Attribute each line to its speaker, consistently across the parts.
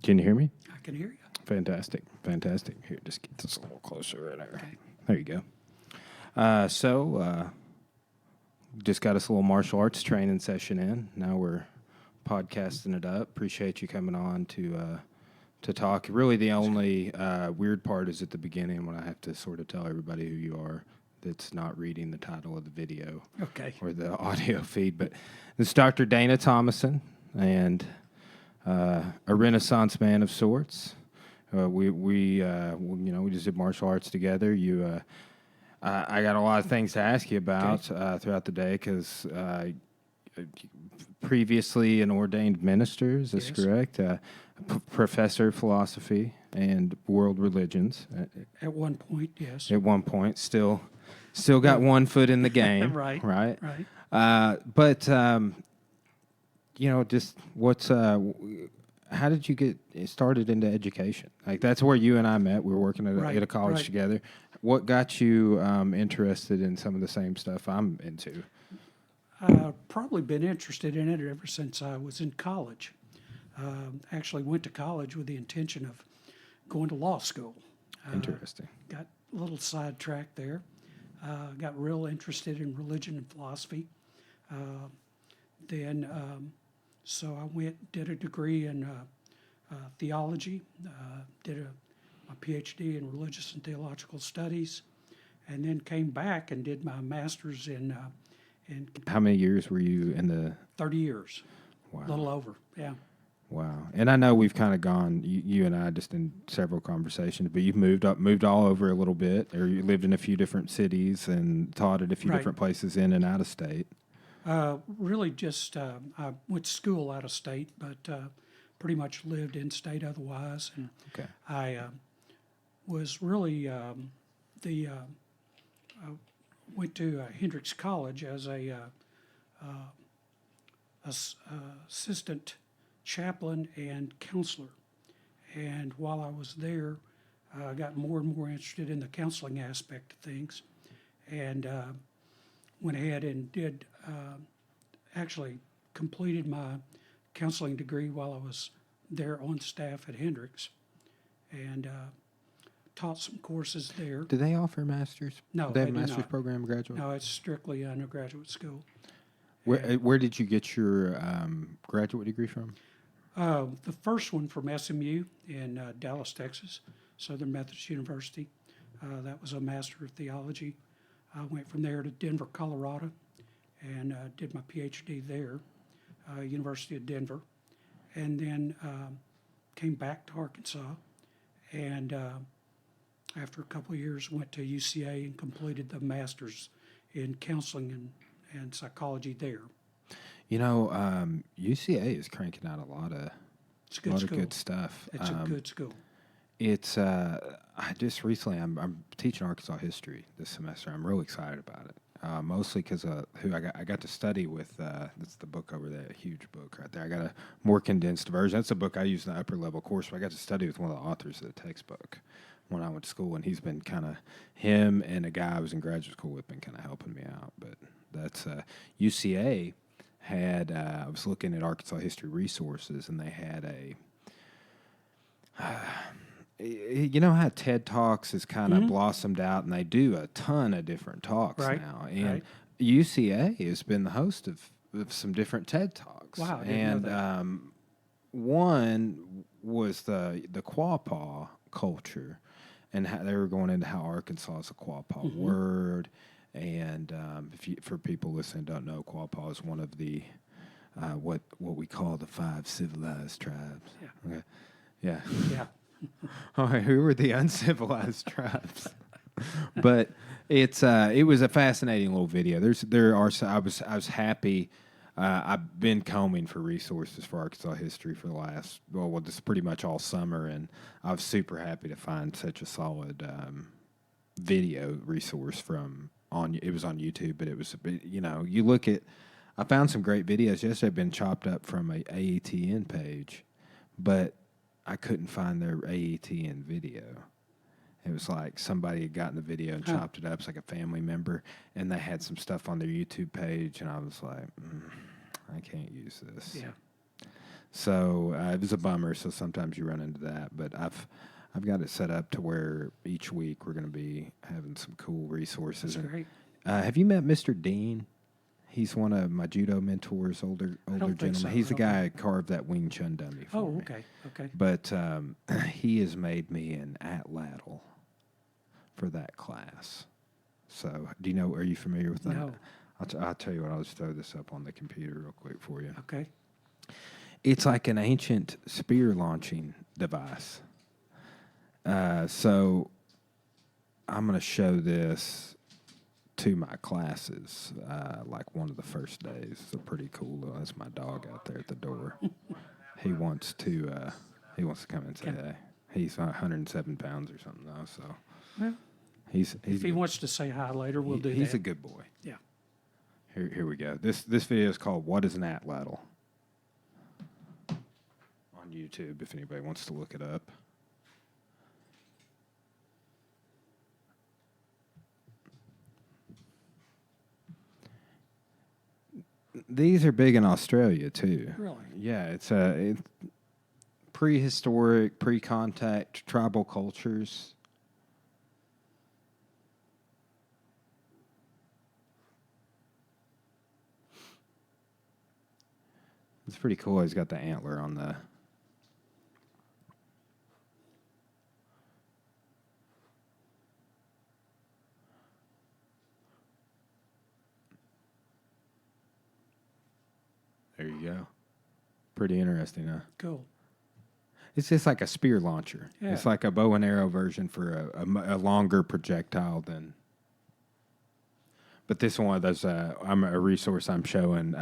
Speaker 1: Can you hear me?
Speaker 2: I can hear you.
Speaker 1: Fantastic. Fantastic. Here, just get this a little closer right there.
Speaker 2: Okay.
Speaker 1: There you go. Just got us a little martial arts training session in. Now we're podcasting it up. Appreciate you coming on to talk. Really, the only weird part is at the beginning when I have to sort of tell everybody who you are that's not reading the title of the video or the audio feed. But it's Dr. Dana Thomason, and a Renaissance man of sorts. We just did martial arts together. I got a lot of things to ask you about throughout the day because previously an ordained minister, is this correct? Professor of philosophy and world religions.
Speaker 2: At one point, yes.
Speaker 1: At one point, still got one foot in the game.
Speaker 2: Right.
Speaker 1: Just what's how did you get started into education? Like that's where you and I met. We were working at a college together. What got you interested in some of the same stuff I'm into?
Speaker 2: Probably been interested in it ever since I was in college. Actually went to college with the intention of going to law school.
Speaker 1: Interesting.
Speaker 2: Got a little sidetracked there. Got real interested in religion and philosophy. So I did a degree in theology, did a PhD in religious and theological studies, and then came back and did my master's in
Speaker 1: How many years were you in the?
Speaker 2: 30 years.
Speaker 1: Wow.
Speaker 2: A little over, yeah.
Speaker 1: Wow. And I know we've kind of gone, you and I just in several conversations, but you've moved all over a little bit, or you lived in a few different cities and taught at a few different places in and out of state.
Speaker 2: Really just, I went to school out of state, but pretty much lived in state otherwise. And I was really, I went to Hendrix College as a assistant chaplain and counselor. And while I was there, I got more and more interested in the counseling aspect of things, and went ahead and did actually completed my counseling degree while I was there on staff at Hendrix, and taught some courses there.
Speaker 1: Do they offer masters?
Speaker 2: No,
Speaker 1: do they have a
Speaker 2: do
Speaker 1: master's
Speaker 2: not.
Speaker 1: program, graduate?
Speaker 2: No, it's strictly undergraduate school.
Speaker 1: Where did you get your graduate degree from?
Speaker 2: The first one from SMU in Dallas, Texas, Southern Methodist University. That was a Master of Theology. I went from there to Denver, Colorado, and did my PhD there, University of Denver, and then came back to Arkansas, and after a couple of years went to UCA and completed the Master's in Counseling and Psychology there.
Speaker 1: You know, UCA is cranking out a lot of good stuff.
Speaker 2: It's a good school.
Speaker 1: It's I just recently I'm teaching Arkansas history this semester. I'm real excited about it. Mostly because I got to study with. That's the book over there, a huge book right there. I got a more condensed version. That's a book I use in the upper level course. But I got to study with one of the authors of the textbook when I went to school, and he's been kind of him and a guy I was in graduate school with been kind of helping me out. But that's UCA had. I was looking at Arkansas history resources, and they had you know how TED Talks has kind of blossomed out, and they do a ton of different talks now. And UCA has been the host of some different TED Talks.
Speaker 2: Wow, I
Speaker 1: and
Speaker 2: didn't know that.
Speaker 1: One was the Quapaw culture, and how they were going into how Arkansas is a Quapaw word. And for people listening who don't know, Quapaw is one of the what we call the 5 civilized tribes.
Speaker 2: Yeah.
Speaker 1: Okay. Yeah.
Speaker 2: Yeah.
Speaker 1: All right, who were the uncivilized tribes? But it was a fascinating little video. I was happy. I've been combing for resources for Arkansas history for the last this pretty much all summer, and I was super happy to find such a solid video resource it was on YouTube, but it was you look at. I found some great videos yesterday. Been chopped up from a AETN page, but I couldn't find their AETN video. It was like somebody had gotten the video and chopped it up. It's like a family member, and they had some stuff on their YouTube page, and I was like, I can't use this.
Speaker 2: Yeah.
Speaker 1: So it was a bummer. So sometimes you run into that, but I've got it set up to where each week we're going to be having some cool resources.
Speaker 2: That's great.
Speaker 1: Have you met Mr. Dean? He's one of my judo mentors, older
Speaker 2: think
Speaker 1: gentleman.
Speaker 2: so.
Speaker 1: He's the guy who carved that Wing Chun dummy for
Speaker 2: Oh,
Speaker 1: me.
Speaker 2: okay.
Speaker 1: But he has made me an Atlatl for that class. So, do you know? Are you familiar with that?
Speaker 2: No.
Speaker 1: I'll tell you what. I'll just throw this up on the computer real quick for you.
Speaker 2: Okay.
Speaker 1: It's like an ancient spear launching device. So, I'm going to show this to my classes, like one of the first days. It's a pretty cool. That's my dog out there at the door. He wants to come and say hey. He's 107 pounds or something though, so
Speaker 2: Well,
Speaker 1: he's
Speaker 2: if he wants to say hi later, we'll do that.
Speaker 1: He's a good boy.
Speaker 2: Yeah.
Speaker 1: Here we go. This video is called "What is an Atlatl?" on YouTube. If anybody wants to look it up. These are big in Australia too.
Speaker 2: Really?
Speaker 1: Yeah, it's prehistoric, pre-contact tribal cultures. It's pretty cool. He's got the antler on the. There you go. Pretty interesting, huh?
Speaker 2: Cool.
Speaker 1: It's just like a spear launcher.
Speaker 2: Yeah.
Speaker 1: It's like a bow and arrow version for a longer projectile than. But this one of those, I'm a resource I'm showing.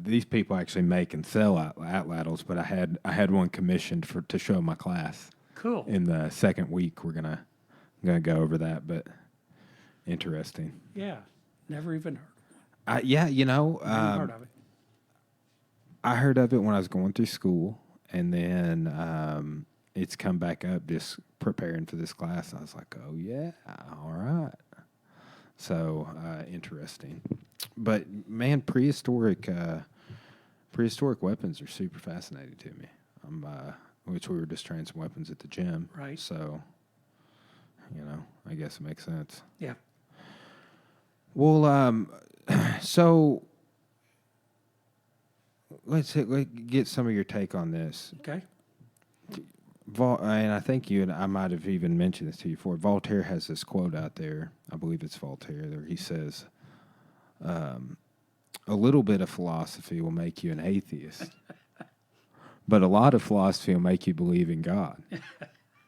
Speaker 1: These people actually make and sell Atlatls, but I had one commissioned to show my class.
Speaker 2: Cool.
Speaker 1: In the second week, we're gonna go over that, but interesting.
Speaker 2: Yeah. Never even heard.
Speaker 1: Yeah,
Speaker 2: Never heard of it.
Speaker 1: I heard of it when I was going through school, and then it's come back up just preparing for this class. I was like, oh, yeah, all right. So interesting. But, man, prehistoric weapons are super fascinating to me. Which we were just trying some weapons at the gym.
Speaker 2: Right.
Speaker 1: So, I guess it makes sense.
Speaker 2: Yeah.
Speaker 1: Well, so... Let's get some of your take on this.
Speaker 2: Okay.
Speaker 1: And I think you and I might have even mentioned this to you before. Voltaire has this quote out there. I believe it's Voltaire. There he says, "A little bit of philosophy will make you an atheist, but a lot of philosophy will make you believe in God."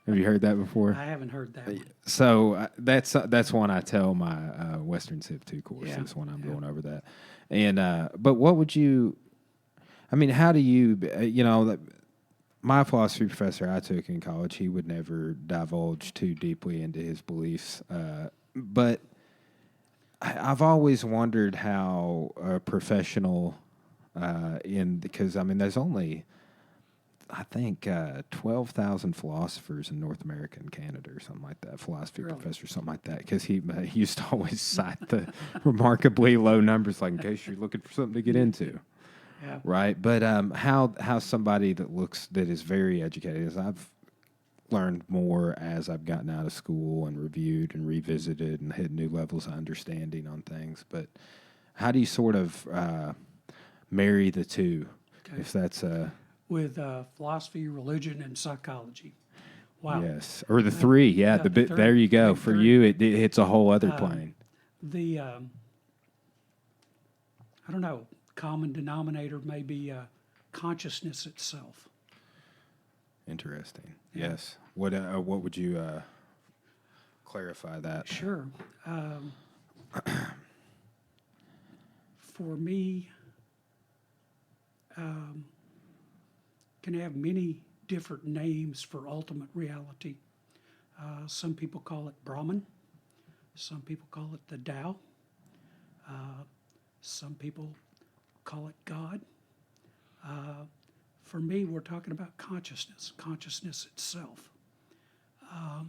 Speaker 1: Have you heard that before?
Speaker 2: I haven't heard that one.
Speaker 1: So that's one I tell my Western Civ 2 courses when I'm going over that. And but what would you? I mean, how do you? My philosophy professor I took in college, he would never divulge too deeply into his beliefs. But I've always wondered how a professional because there's only, I think, 12,000 philosophers in North America and Canada or something like that, philosophy professor, something like that, because he used to always cite the remarkably low numbers, like in case you're looking for something to get into.
Speaker 2: Yeah.
Speaker 1: Right, but how somebody that is very educated, as I've learned more as I've gotten out of school and reviewed and revisited and hit new levels of understanding on things. But how do you sort of marry the two?
Speaker 2: Okay.
Speaker 1: If that's
Speaker 2: With philosophy, religion, and psychology. Wow.
Speaker 1: Yes, or the three. Yeah,
Speaker 2: the three.
Speaker 1: There you go.
Speaker 2: Big
Speaker 1: For
Speaker 2: three.
Speaker 1: you, it hits a whole other plane.
Speaker 2: I don't know. Common denominator may be consciousness itself.
Speaker 1: Interesting.
Speaker 2: Yeah.
Speaker 1: Yes. What would you clarify that?
Speaker 2: Sure. For me, can have many different names for ultimate reality. Some people call it Brahman. Some people call it the Tao. Some people call it God. For me, we're talking about consciousness itself. I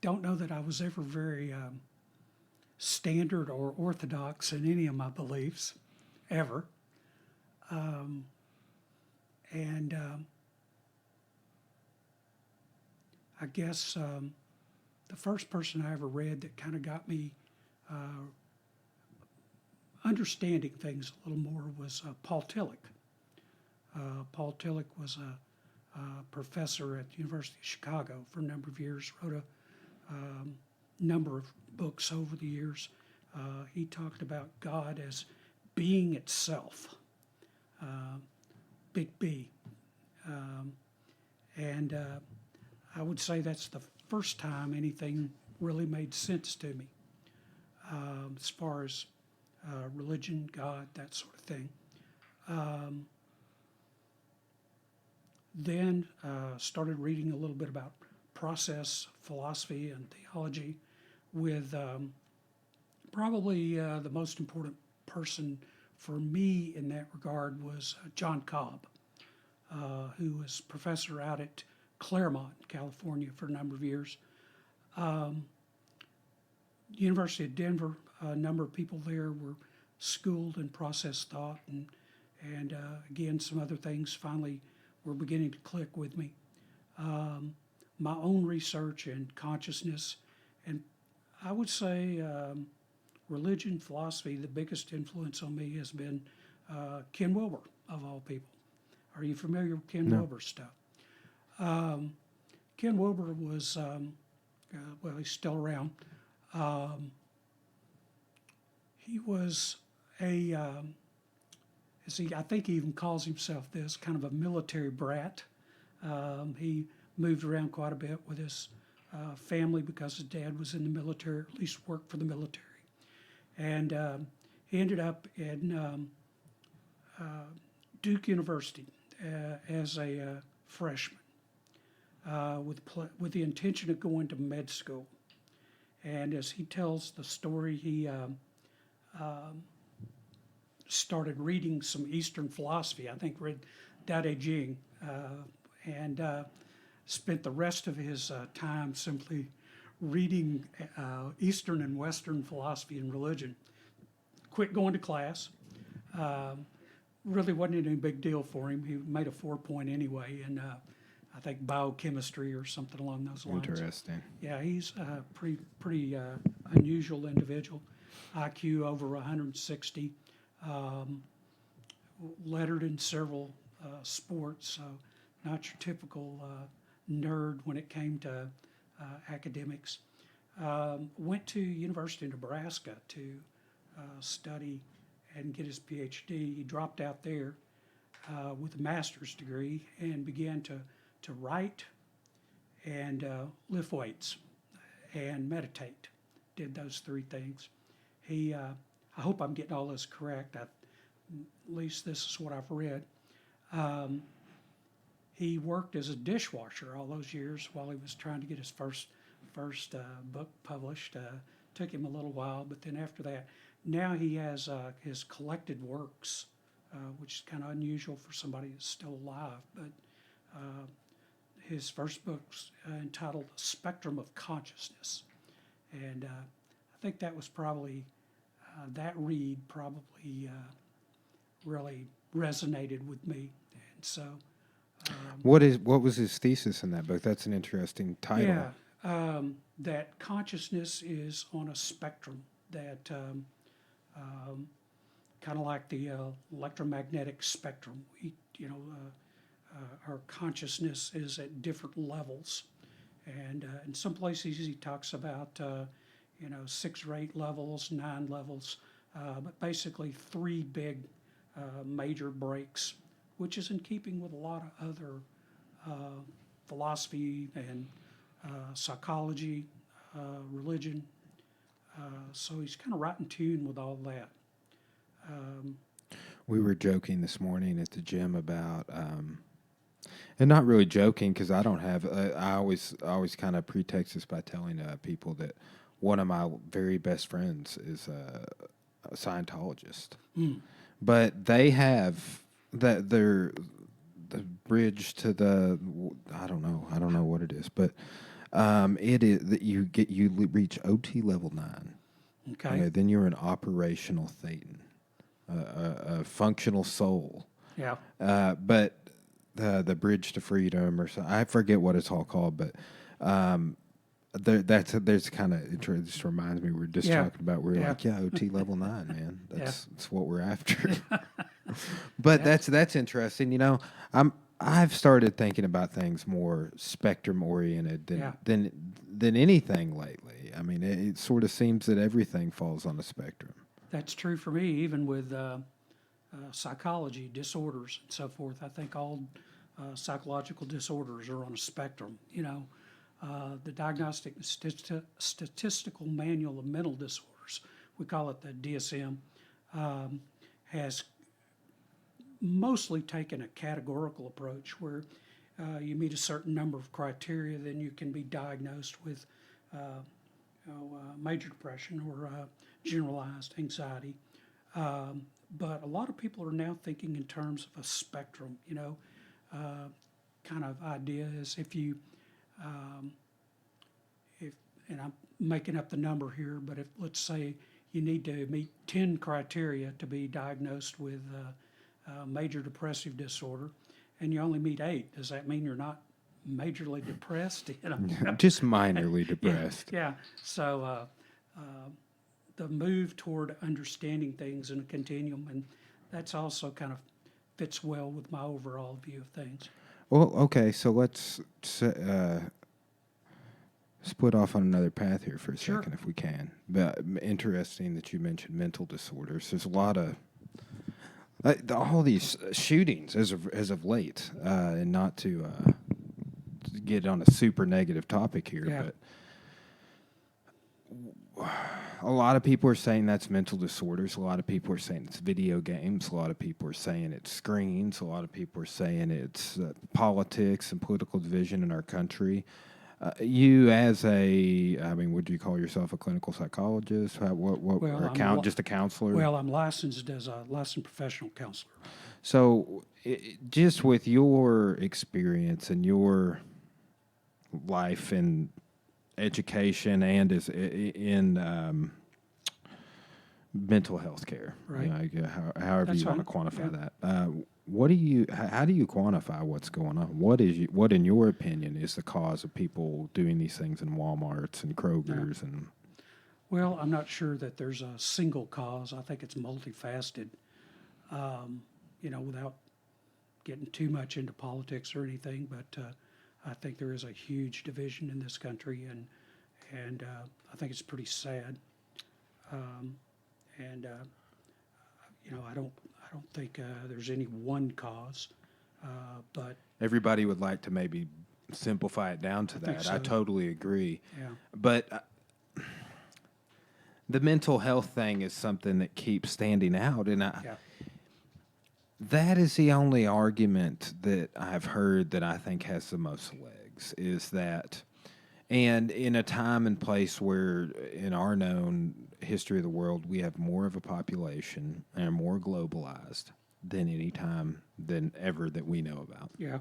Speaker 2: don't know that I was ever very standard or orthodox in any of my beliefs, ever. And I guess the first person I ever read that kind of got me understanding things a little more was Paul Tillich. Paul Tillich was a professor at the University of Chicago for a number of years, wrote a number of books over the years. He talked about God as being itself, big B. And I would say that's the first time anything really made sense to me as far as religion, God, that sort of thing. Then started reading a little bit about process philosophy and theology with probably the most important person for me in that regard was John Cobb, who was professor out at Claremont, California for a number of years. University of Denver, a number of people there were schooled in process thought, and again, some other things finally were beginning to click with me. My own research and consciousness, and I would say religion, philosophy, the biggest influence on me has been Ken Wilber, of all people. Are you familiar with Ken Wilber's stuff? Ken Wilber was, well, he's still around. He was I think he even calls himself this, kind of a military brat. He moved around quite a bit with his family because his dad was in the military, or at least worked for the military. And he ended up in Duke University as a freshman with the intention of going to med school. And as he tells the story, he started reading some Eastern philosophy. I think read Tao Te Ching, and spent the rest of his time simply reading Eastern and Western philosophy and religion. Quit going to class. Really wasn't any big deal for him. He made a 4 anyway, and I think biochemistry or something along those lines.
Speaker 1: Interesting.
Speaker 2: Yeah, he's a pretty unusual individual. IQ over 160. Lettered in several sports, so not your typical nerd when it came to academics. Went to University of Nebraska to study and get his PhD. He dropped out there with a master's degree and began to write and lift weights and meditate. Did those three things. He I hope I'm getting all this correct. At least this is what I've read. He worked as a dishwasher all those years while he was trying to get his first book published. Took him a little while, but then after that, now he has his collected works, which is kind of unusual for somebody that's still alive. But his first book's entitled Spectrum of Consciousness. And I think that was probably that read probably really resonated with me, and so.
Speaker 1: What was his thesis in that book? That's an interesting title.
Speaker 2: Yeah, that consciousness is on a spectrum that kind of like the electromagnetic spectrum. Our consciousness is at different levels, and in some places he talks about 6 or 8 levels, 9 levels, but basically 3 big major breaks, which is in keeping with a lot of other philosophy and psychology, religion. So he's kind of right in tune with all that.
Speaker 1: We were joking this morning at the gym about, and not really joking because I don't have. I always kind of pretext this by telling people that one of my very best friends is a Scientologist, but they have that the bridge to the I don't know what it is, but it is that you reach OT level 9.
Speaker 2: Okay.
Speaker 1: Then you're an operational thetan, a functional soul.
Speaker 2: Yeah.
Speaker 1: But the bridge to freedom, or so, I forget what it's all called, but there's kind of, it just reminds me, we're just
Speaker 2: Yeah.
Speaker 1: talking about, we're
Speaker 2: Yeah.
Speaker 1: like, yeah, OT level 9, man.
Speaker 2: Yeah.
Speaker 1: That's what we're after. But
Speaker 2: Yeah.
Speaker 1: that's interesting. I've started thinking about things more spectrum oriented
Speaker 2: Yeah.
Speaker 1: than anything lately. I mean, it sort of seems that everything falls on the spectrum.
Speaker 2: That's true for me, even with psychology disorders and so forth. I think all psychological disorders are on a spectrum. The Diagnostic and Statistical Manual of Mental Disorders, we call it the DSM, has mostly taken a categorical approach where you meet a certain number of criteria, then you can be diagnosed with major depression or generalized anxiety. But a lot of people are now thinking in terms of a spectrum, kind of idea is and I'm making up the number here, but if, let's say, you need to meet 10 criteria to be diagnosed with major depressive disorder, and you only meet 8, does that mean you're not majorly depressed?
Speaker 1: Just minorly depressed.
Speaker 2: Yeah. So the move toward understanding things in a continuum, and that's also kind of fits well with my overall view of things.
Speaker 1: Well, okay, so let's split off on another path here for a
Speaker 2: Sure.
Speaker 1: second, if we can. But interesting that you mentioned mental disorders. There's a lot of all these shootings as of late, and not to get on a super negative topic here,
Speaker 2: Yeah.
Speaker 1: but a lot of people are saying that's mental disorders. A lot of people are saying it's video games. A lot of people are saying it's screens. A lot of people are saying it's politics and political division in our country. You as would you call yourself a clinical psychologist?
Speaker 2: Well,
Speaker 1: just a counselor?
Speaker 2: Well, I'm licensed as a licensed professional counselor.
Speaker 1: So, just with your experience and your life and education, and as in mental health care,
Speaker 2: Right.
Speaker 1: however
Speaker 2: That's
Speaker 1: you want to
Speaker 2: fine.
Speaker 1: quantify
Speaker 2: Yeah.
Speaker 1: that. How do you quantify what's going on? What in your opinion is the cause of people doing these things in Walmarts and Kroger's and?
Speaker 2: Well, I'm not sure that there's a single cause. I think it's multifaceted. Without getting too much into politics or anything, but I think there is a huge division in this country, and I think it's pretty sad. I don't think there's any one cause, but
Speaker 1: Everybody would like to maybe simplify it down to
Speaker 2: think
Speaker 1: that.
Speaker 2: so.
Speaker 1: I totally agree.
Speaker 2: yeah,
Speaker 1: But the mental health thing is something that keeps standing out, and
Speaker 2: yeah,
Speaker 1: that is the only argument that I've heard that I think has the most legs, is that, and in a time and place where in our known history of the world, we have more of a population and are more globalized than any time than ever that we know about.
Speaker 2: yeah,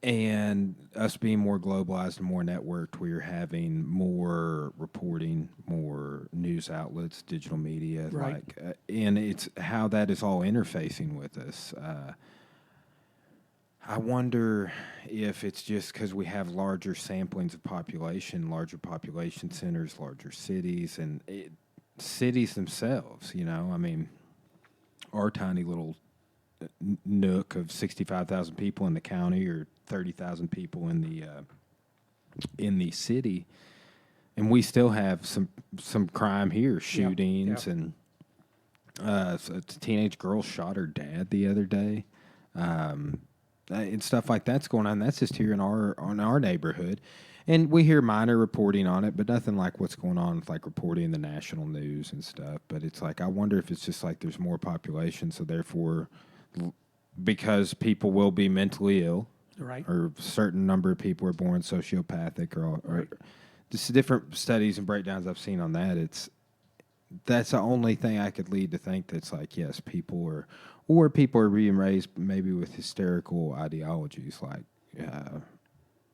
Speaker 1: And us being more globalized and more networked, we're having more reporting, more news outlets, digital media,
Speaker 2: Right.
Speaker 1: and it's how that is all interfacing with us. I wonder if it's just because we have larger samplings of population, larger population centers, larger cities, and cities themselves. I mean, our tiny little nook of 65,000 people in the county, or 30,000 people in the city, and we still have some crime here, shootings,
Speaker 2: yeah.
Speaker 1: and a teenage girl shot her dad the other day, and stuff like that's going on. That's just here in our neighborhood, and we hear minor reporting on it, but nothing like what's going on with like reporting in the national news and stuff. But it's like, I wonder if it's just like there's more population, so therefore, because people will be mentally ill,
Speaker 2: Right.
Speaker 1: or a certain number of people are born sociopathic, or
Speaker 2: Right.
Speaker 1: just different studies and breakdowns I've seen on that. That's the only thing I could lead to think that's like, yes, people are being raised maybe with hysterical ideologies like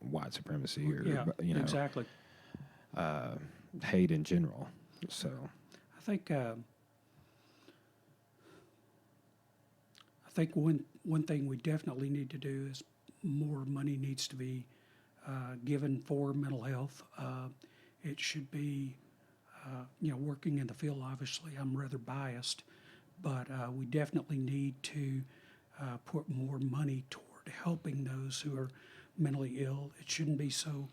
Speaker 1: white supremacy, or
Speaker 2: Yeah, exactly.
Speaker 1: hate in general. So
Speaker 2: I think one thing we definitely need to do is more money needs to be given for mental health. It should be, working in the field. Obviously, I'm rather biased, but we definitely need to put more money toward helping those who are mentally ill. It shouldn't be so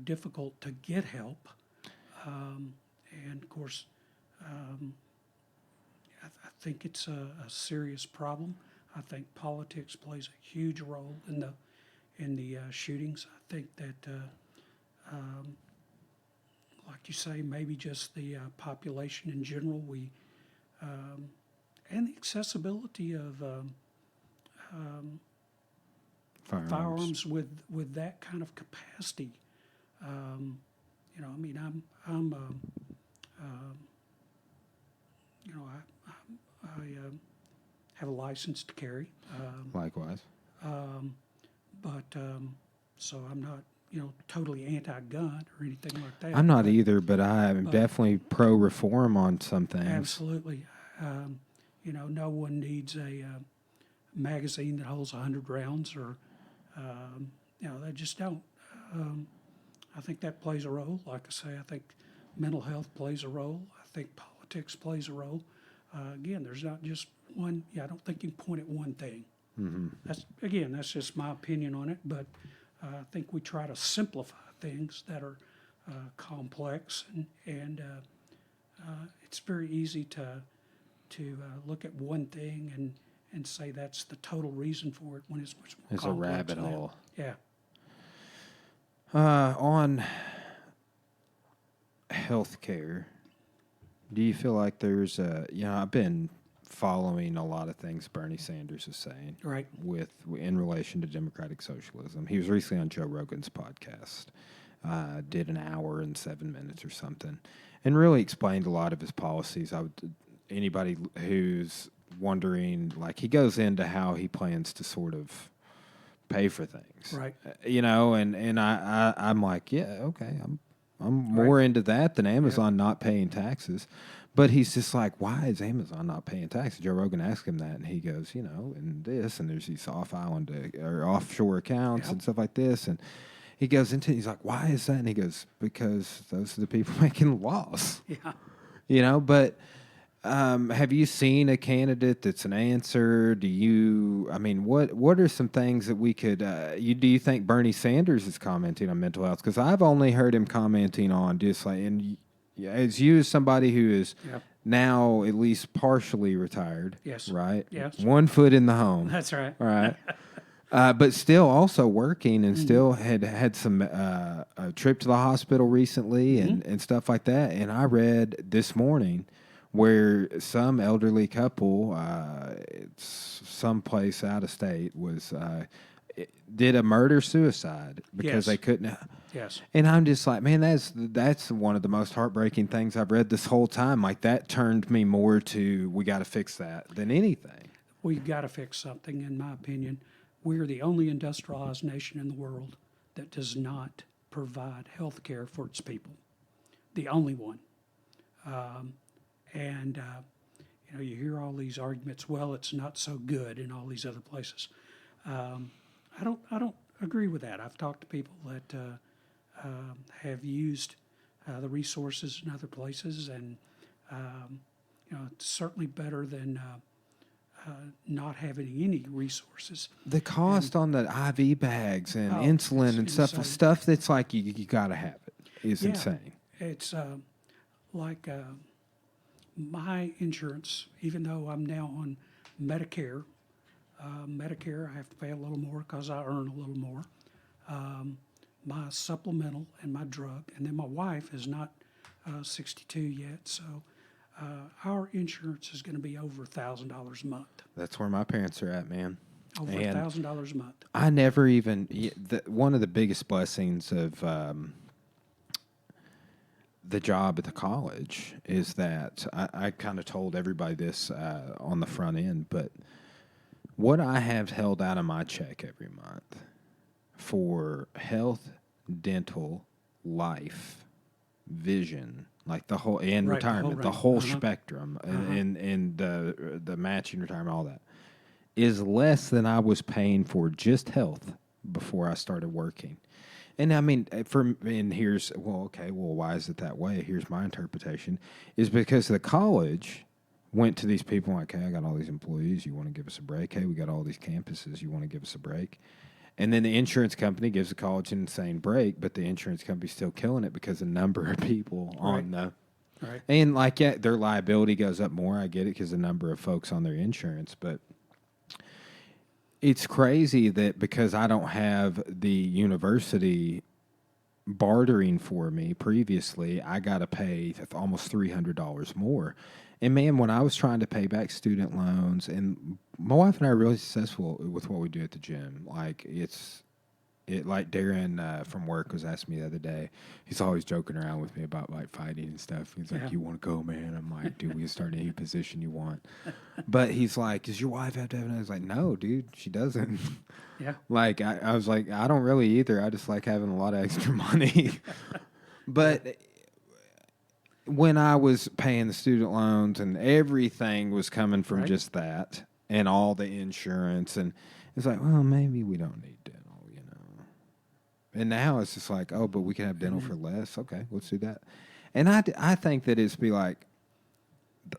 Speaker 2: difficult to get help. And of course, I think it's a serious problem. I think politics plays a huge role in the shootings. I think that, like you say, maybe just the population in general, and the accessibility of firearms with that kind of capacity. I mean, I'm I have a license to carry.
Speaker 1: Likewise.
Speaker 2: But so I'm not, totally anti-gun or anything like that.
Speaker 1: I'm not either, but I am definitely pro-reform on some things.
Speaker 2: Absolutely. No one needs a magazine that holds 100 rounds or, they just don't. I think that plays a role. Like I say, I think mental health plays a role. I think politics plays a role. Again, there's not just one. Yeah, I don't think you can point at one thing.
Speaker 1: Mm-hmm.
Speaker 2: That's just my opinion on it. But I think we try to simplify things that are complex, and it's very easy to look at one thing and say that's the total reason for it when it's much more
Speaker 1: It's
Speaker 2: complex.
Speaker 1: a rabbit hole.
Speaker 2: Yeah.
Speaker 1: On healthcare, do you feel like there's I've been following a lot of things Bernie Sanders is saying,
Speaker 2: Right.
Speaker 1: in relation to democratic socialism. He was recently on Joe Rogan's podcast, did an hour and 7 minutes or something, and really explained a lot of his policies. Anybody who's wondering, like, he goes into how he plans to sort of pay for things,
Speaker 2: Right.
Speaker 1: And I'm like, yeah, okay, I'm more into that than Amazon not paying taxes. But he's just like, why is Amazon not paying taxes? Joe Rogan asked him that, and he goes, and this, and there's these off-island or offshore accounts and stuff like this, and he goes into, he's like, why is that? And he goes, because those are the people making the laws.
Speaker 2: Yeah.
Speaker 1: But have you seen a candidate that's an answer? What are some things that we could, do you think Bernie Sanders is commenting on mental health? Because I've only heard him commenting on just like, and as you as somebody who is now at least partially retired,
Speaker 2: Yes.
Speaker 1: right?
Speaker 2: Yes.
Speaker 1: 1 foot in the home.
Speaker 2: That's right.
Speaker 1: All right. But still also working and still had some a trip to the hospital recently and stuff like that. And I read this morning where some elderly couple, it's someplace out of state, did a murder-suicide because they couldn't.
Speaker 2: Yes.
Speaker 1: And I'm just like, man, that's one of the most heartbreaking things I've read this whole time. Like, that turned me more to, we got to fix that than anything.
Speaker 2: We've got to fix something, in my opinion. We're the only industrialized nation in the world that does not provide health care for its people. The only one. You hear all these arguments, well, it's not so good in all these other places. I don't agree with that. I've talked to people that have used the resources in other places, and it's certainly better than not having any resources.
Speaker 1: The cost on the IV bags and insulin and stuff that's like you got to have it is insane.
Speaker 2: It's like my insurance, even though I'm now on Medicare, I have to pay a little more because I earn a little more. My supplemental and my drug, and then my wife is not 62 yet, so our insurance is going to be over $1,000 a month.
Speaker 1: That's where my parents are at, man.
Speaker 2: Over $1,000 a month.
Speaker 1: I never even one of the biggest blessings of the job at the college is that I kind of told everybody this on the front end, but what I have held out of my check every month for health, dental, life, vision, like the whole and
Speaker 2: Right, the whole
Speaker 1: retirement, the
Speaker 2: range.
Speaker 1: whole
Speaker 2: Uh-huh.
Speaker 1: spectrum, and the matching retirement, all that is less than I was paying for just health before I started working. And I mean, and here's well, okay, well, why is it that way? Here's my interpretation: is because the college went to these people like, hey, I got all these employees. You want to give us a break? Hey, we got all these campuses. You want to give us a break? And then the insurance company gives the college an insane break, but the insurance company's still killing it because the number of people on the
Speaker 2: Right.
Speaker 1: and like yeah, their liability goes up more. I get it because the number of folks on their insurance, but it's crazy that because I don't have the university bartering for me previously, I got to pay almost $300 more. And man, when I was trying to pay back student loans, and my wife and I are really successful with what we do at the gym. Like like Darren from work was asking me the other day. He's always joking around with me about like fighting and stuff. He's like, "You want to go, man?" I'm like, "Dude, we can start any position you want." But he's like, "Does your wife have to have it?" I was like, "No, dude, she doesn't."
Speaker 2: Yeah.
Speaker 1: Like I was like, I don't really either. I just like having a lot of extra money. But when I was paying the student loans and everything was coming from
Speaker 2: Right.
Speaker 1: just that and all the insurance, and it's like, well, maybe we don't need dental, you know. And now it's just like, oh, but we can have dental for less. Okay, let's do that. And I think that it's be like,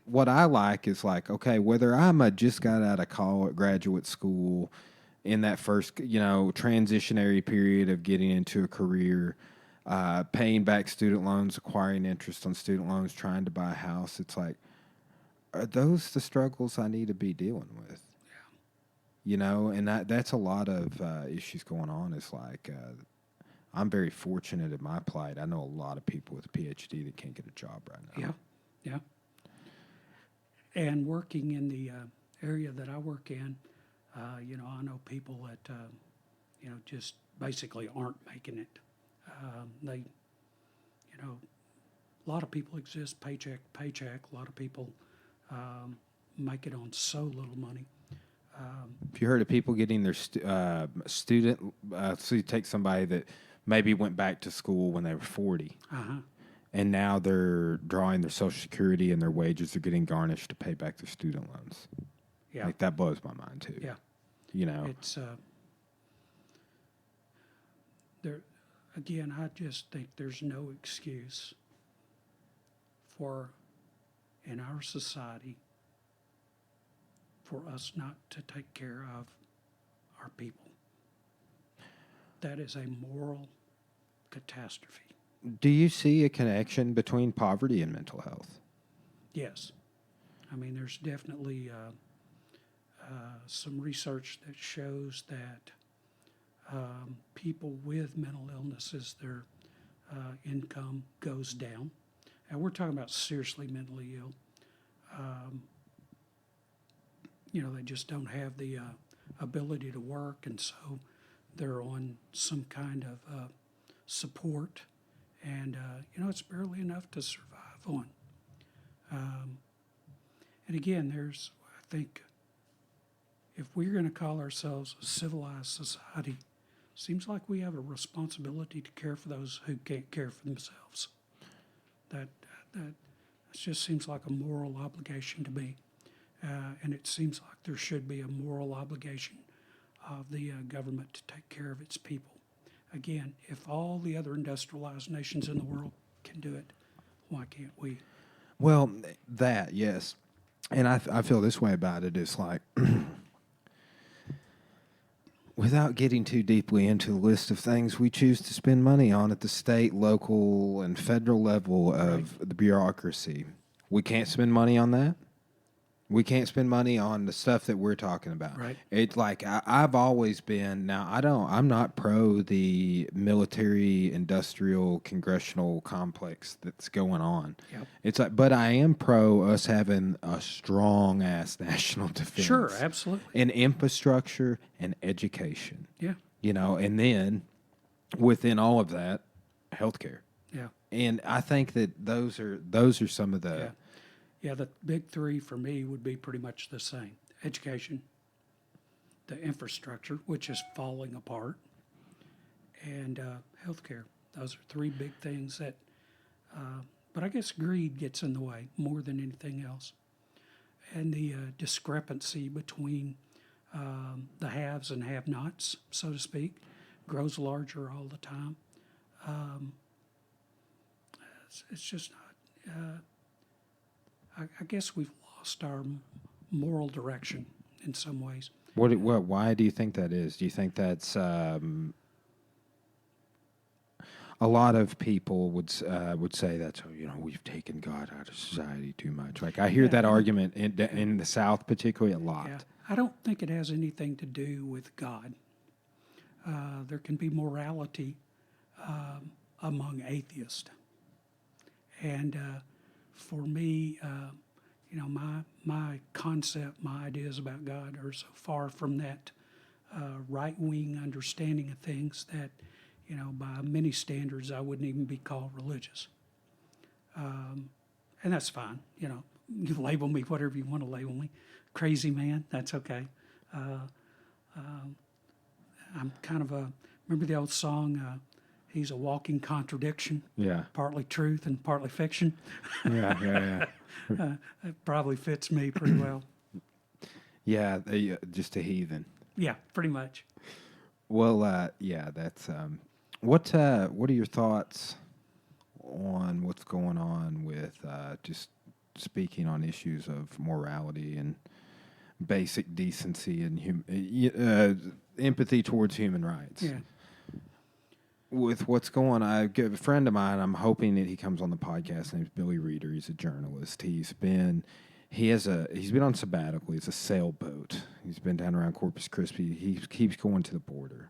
Speaker 1: what I like is like, okay, whether I'm a just got out of college, graduate school, in that first, you know, transitionary period of getting into a career, paying back student loans, acquiring interest on student loans, trying to buy a house. It's like, are those the struggles I need to be dealing with? You know, and that's a lot of issues going on. It's like, I'm very fortunate in my plight. I know a lot of people with a PhD that can't get a job right now.
Speaker 2: Yeah. Yeah. And working in the area that I work in, I know people that, just basically aren't making it. A lot of people exist paycheck to paycheck. A lot of people make it on so little money.
Speaker 1: Have you heard of people getting their student? So you take somebody that maybe went back to school when they were 40, and now they're drawing their Social Security and their wages are getting garnished to pay back their student loans.
Speaker 2: Yeah.
Speaker 1: Like that blows my mind too.
Speaker 2: Yeah.
Speaker 1: You know,
Speaker 2: It's there again. I just think there's no excuse for in our society for us not to take care of our people. That is a moral catastrophe.
Speaker 1: do you see a connection between poverty and mental health?
Speaker 2: Yes, I mean there's definitely some research that shows that people with mental illnesses, their income goes down. And we're talking about seriously mentally ill. They just don't have the ability to work, and so they're on some kind of support, and it's barely enough to survive on. And again, I think, if we're going to call ourselves a civilized society, seems like we have a responsibility to care for those who can't care for themselves. That just seems like a moral obligation to me, and it seems like there should be a moral obligation of the government to take care of its people. Again, if all the other industrialized nations in the world can do it, why can't we?
Speaker 1: Well, that yes, and I feel this way about it. It's like. Without getting too deeply into the list of things we choose to spend money on at the state, local, and federal level of the bureaucracy, we can't spend money on that. We can't spend money on the stuff that we're talking about.
Speaker 2: Right.
Speaker 1: It's like I've always been. Now I'm not pro the military, industrial, congressional complex that's going on.
Speaker 2: Yep.
Speaker 1: It's like, but I am pro us having a strong ass national defense.
Speaker 2: Sure, absolutely.
Speaker 1: And infrastructure and education.
Speaker 2: Yeah.
Speaker 1: And then within all of that, healthcare.
Speaker 2: Yeah.
Speaker 1: And I think that those are some of the.
Speaker 2: Yeah. Yeah, the big three for me would be pretty much the same. Education, the infrastructure, which is falling apart, and healthcare. Those are three big things that But I guess greed gets in the way more than anything else. And the discrepancy between the haves and have-nots, so to speak, grows larger all the time. It's just not. I guess we've lost our moral direction in some ways.
Speaker 1: Why do you think that is? Do you think that's a lot of people would say that's, we've taken God out of society too much. Like I hear that argument in the South particularly a lot.
Speaker 2: Yeah. I don't think it has anything to do with God. There can be morality among atheists, and for me, my concept, my ideas about God are so far from that right-wing understanding of things that, by many standards, I wouldn't even be called religious. And that's fine. You label me whatever you want to label me. Crazy man, that's okay. I'm kind of remember the old song, he's a walking contradiction.
Speaker 1: Yeah.
Speaker 2: Partly truth and partly fiction.
Speaker 1: Yeah.
Speaker 2: It probably fits me pretty well.
Speaker 1: Yeah, just a heathen.
Speaker 2: Yeah, pretty much.
Speaker 1: Well, that's what are your thoughts on what's going on with just speaking on issues of morality and basic decency and empathy towards human rights?
Speaker 2: Yeah.
Speaker 1: With what's going on, a friend of mine, I'm hoping that he comes on the podcast. His name's Billy Reeder. He's a journalist. He's been on sabbatical. He's a sailboat. He's been down around Corpus Christi. He keeps going to the border,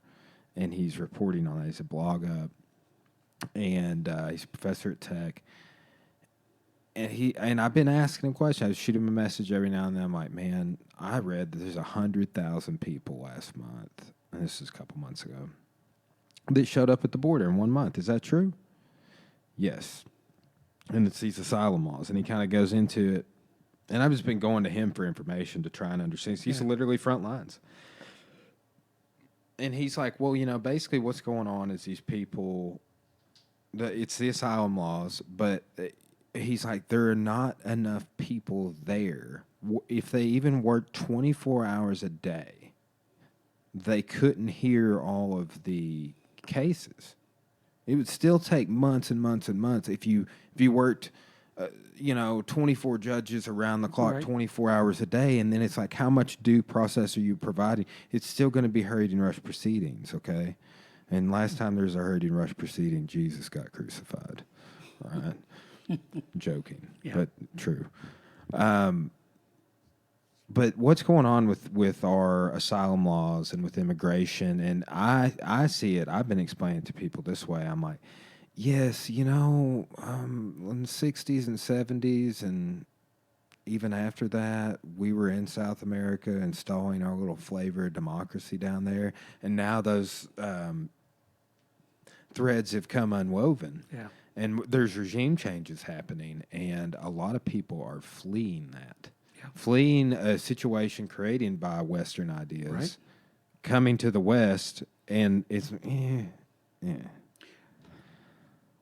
Speaker 1: and he's reporting on it. He's a blog up, and he's a professor at Tech. And I've been asking him questions. I shoot him a message every now and then. I'm like, man, I read that there's 100,000 people last month, and this is a couple months ago, that showed up at the border in 1 month. Is that true? Yes. And it's these asylum laws, and he kind of goes into it. And I've just been going to him for information to try and understand. He's literally front lines. And he's like, well, basically what's going on is these people, it's the asylum laws, but he's like, there are not enough people there. If they even worked 24 hours a day, they couldn't hear all of the cases. It would still take months and months and months if you worked 24 judges around the clock,
Speaker 2: Right.
Speaker 1: 24 hours a day, and then it's like, how much due process are you providing? It's still going to be hurried and rushed proceedings, okay? And last time there was a hurried and rushed proceeding, Jesus got crucified. All right? Joking, but true. But what's going on with our asylum laws and with immigration, and I see it, I've been explaining it to people this way. I'm like, yes, in the 60s and 70s and even after that, we were in South America installing our little flavor of democracy down there, and now those threads have come unwoven.
Speaker 2: Yeah.
Speaker 1: And there's regime changes happening, and a lot of people are fleeing that. Fleeing a situation created by Western ideas,
Speaker 2: Right.
Speaker 1: coming to the West, and it's,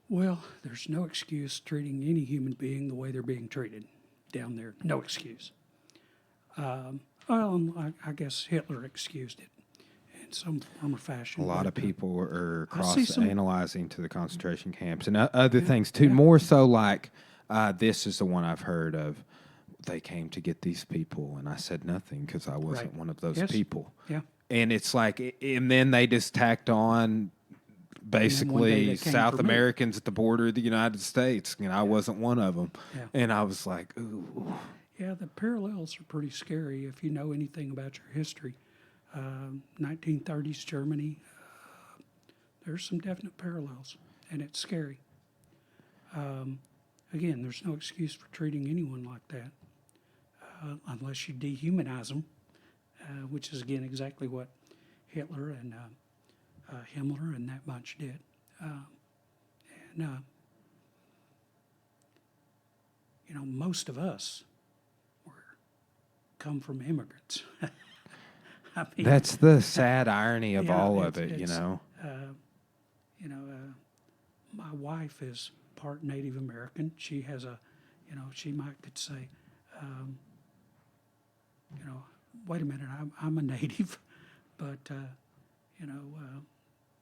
Speaker 2: Well, there's no excuse treating any human being the way they're being treated down there. No excuse. I guess Hitler excused it in some form or fashion.
Speaker 1: A lot of people are
Speaker 2: I see some-
Speaker 1: cross-analyzing to the concentration camps and other things, too. More so like, this is the one I've heard of. They came to get these people, and I said nothing because I wasn't one of those people.
Speaker 2: Yeah.
Speaker 1: And it's like, and then they just tacked on basically
Speaker 2: they came
Speaker 1: South
Speaker 2: for me.
Speaker 1: Americans at the border of the United States. I wasn't one of them.
Speaker 2: Yeah.
Speaker 1: And I was like, ooh.
Speaker 2: Yeah, the parallels are pretty scary if you know anything about your history. 1930s Germany, there's some definite parallels, and it's scary. Again, there's no excuse for treating anyone like that unless you dehumanize them, which is, again, exactly what Hitler and Himmler and that bunch did. Most of us come from immigrants. I mean,
Speaker 1: That's the sad irony of
Speaker 2: yeah,
Speaker 1: all of
Speaker 2: it's-
Speaker 1: it,
Speaker 2: it's, My wife is part Native American. She has she could say, wait a minute, I'm a native, but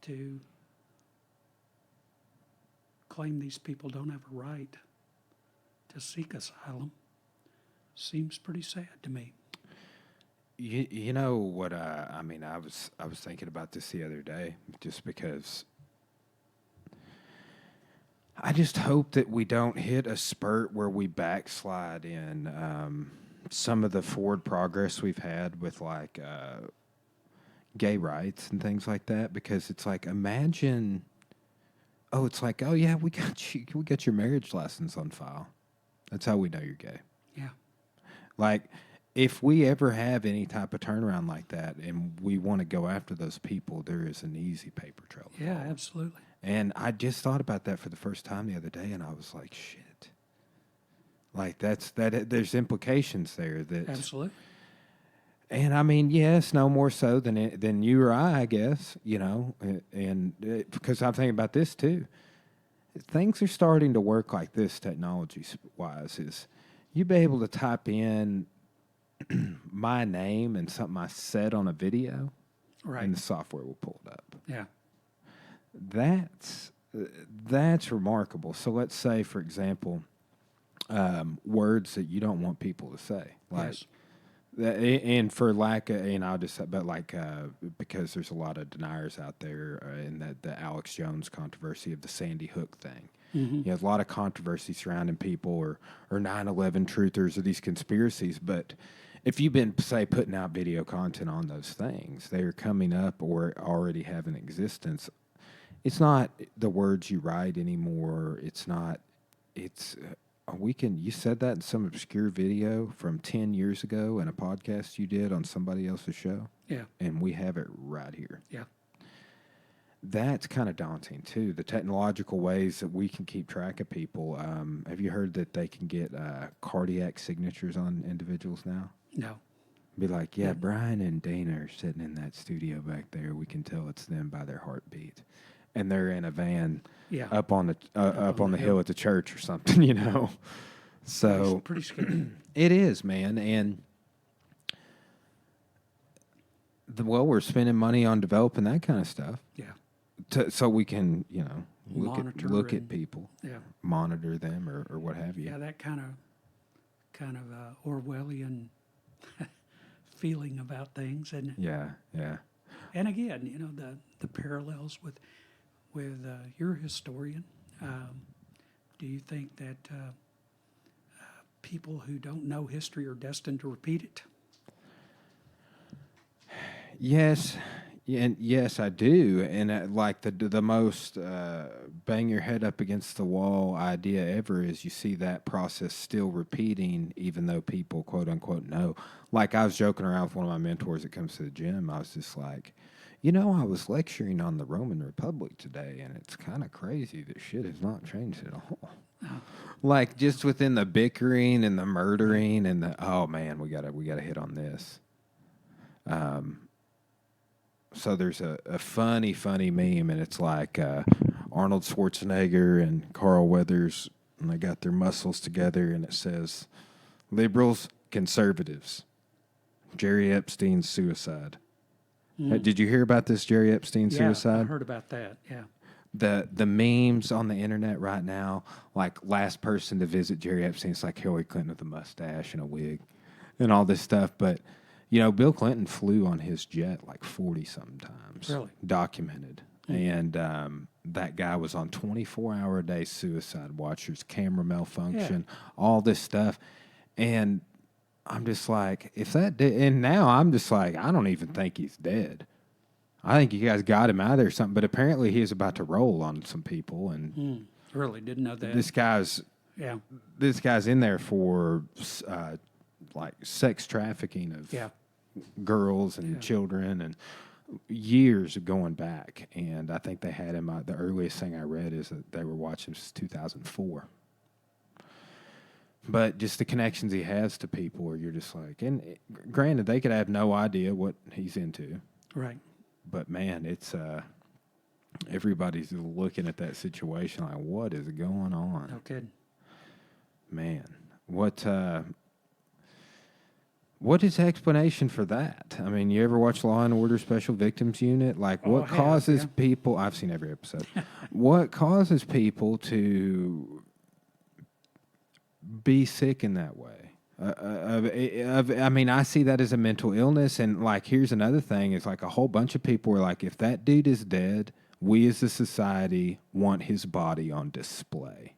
Speaker 2: to claim these people don't have a right to seek asylum seems pretty sad to me.
Speaker 1: You know what? I mean, I was thinking about this the other day, just because I just hope that we don't hit a spurt where we backslide in some of the forward progress we've had with like gay rights and things like that. Because it's like, imagine, it's like, oh yeah, we got your marriage license on file. That's how we know you're gay.
Speaker 2: Yeah.
Speaker 1: Like, if we ever have any type of turnaround like that and we want to go after those people, there is an easy paper trail.
Speaker 2: Yeah, absolutely.
Speaker 1: And I just thought about that for the first time the other day, and I was like, shit. Like, there's implications there. That
Speaker 2: Absolutely.
Speaker 1: And I mean, yes, no more so than you or I guess, and because I'm thinking about this too. Things are starting to work like this technology-wise, is you be able to type in my name and something I said on a video,
Speaker 2: Right.
Speaker 1: and the software will pull it up.
Speaker 2: Yeah.
Speaker 1: That's remarkable. So let's say, for example, words that you don't want people to say, like,
Speaker 2: Yes.
Speaker 1: and for lack of, I'll just say, but like because there's a lot of deniers out there in the Alex Jones controversy of the Sandy Hook thing.
Speaker 2: Mm-hmm.
Speaker 1: You have a lot of controversy surrounding people or 9/11 truthers or these conspiracies, but if you've been, say, putting out video content on those things, they are coming up or already have an existence. It's not the words you write anymore. It's not. It's you said that in some obscure video from 10 years ago in a podcast you did on somebody else's show.
Speaker 2: Yeah.
Speaker 1: And we have it right here.
Speaker 2: Yeah.
Speaker 1: That's kind of daunting too. The technological ways that we can keep track of people. Have you heard that they can get cardiac signatures on individuals now?
Speaker 2: No.
Speaker 1: Be like, yeah, Brian and Dana are sitting in that studio back there. We can tell it's them by their heartbeat, and they're in a van up on the hill at the church or something, So
Speaker 2: Pretty scary.
Speaker 1: it is, man, and we're spending money on developing that kind of stuff.
Speaker 2: Yeah.
Speaker 1: So we can,
Speaker 2: Monitor
Speaker 1: look at
Speaker 2: and-
Speaker 1: people,
Speaker 2: Yeah.
Speaker 1: monitor them, or what have you.
Speaker 2: Yeah, that kind of Orwellian feeling about things, and
Speaker 1: Yeah, yeah.
Speaker 2: and again, the parallels with your historian. Do you think that people who don't know history are destined to repeat it?
Speaker 1: Yes, and yes, I do. And like the most bang your head up against the wall idea ever is you see that process still repeating, even though people quote unquote know. Like, I was joking around with one of my mentors that comes to the gym. I was just like, I was lecturing on the Roman Republic today, and it's kind of crazy that shit has not changed at all.
Speaker 2: Oh.
Speaker 1: Like, just within the bickering and the murdering and the, oh man, we gotta hit on this. So there's a funny meme, and it's like Arnold Schwarzenegger and Carl Weathers, and they got their muscles together, and it says, liberals, conservatives, Jerry Epstein's suicide. Did you hear about this Jerry Epstein suicide?
Speaker 2: I heard about that, yeah.
Speaker 1: The memes on the internet right now, like, last person to visit Jerry Epstein, it's like Hillary Clinton with a mustache and a wig and all this stuff. But, Bill Clinton flew on his jet like 40-something times.
Speaker 2: Really?
Speaker 1: Documented. And that guy was on 24-hour-a-day suicide watchers, camera malfunction, all this stuff. And I'm just like, if that did, and now I'm just like, I don't even think he's dead. I think you guys got him out of there or something, but apparently he was about to roll on some people, and
Speaker 2: Really didn't know that.
Speaker 1: this guy's in there for like sex trafficking of girls and children, and years of going back. And I think they had him. The earliest thing I read is that they were watching since 2004. But just the connections he has to people, where you're just like, and granted, they could have no idea what he's into.
Speaker 2: Right.
Speaker 1: But man, it's everybody's looking at that situation like, what is going on?
Speaker 2: No kidding.
Speaker 1: Man, what is the explanation for that? I mean, you ever watch Law and Order Special Victims Unit? Like,
Speaker 2: Oh,
Speaker 1: what
Speaker 2: I have,
Speaker 1: causes
Speaker 2: yeah.
Speaker 1: people? I've seen every episode. What causes people to be sick in that way? I mean, I see that as a mental illness, and like, here's another thing: is like a whole bunch of people were like, if that dude is dead, we as a society want his body on display.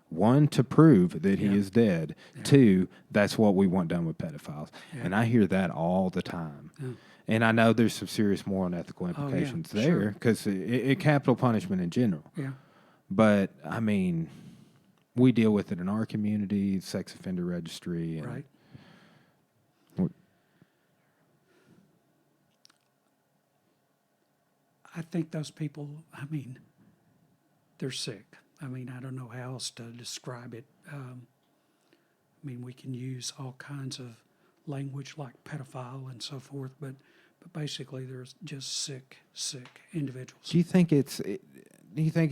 Speaker 1: One, to prove that he
Speaker 2: Yeah.
Speaker 1: is dead.
Speaker 2: Yeah.
Speaker 1: Two, that's what we want done with pedophiles.
Speaker 2: Yeah.
Speaker 1: And I hear that all the time.
Speaker 2: Yeah.
Speaker 1: And I know there's some serious moral and ethical
Speaker 2: Oh, yeah,
Speaker 1: implications
Speaker 2: sure.
Speaker 1: there because it capital punishment in general.
Speaker 2: Yeah.
Speaker 1: But I mean, we deal with it in our community, sex offender registry, and
Speaker 2: Right. I think those people, I mean, they're sick. I mean, I don't know how else to describe it. I mean, we can use all kinds of language like pedophile and so forth, but basically they're just sick individuals.
Speaker 1: Do you think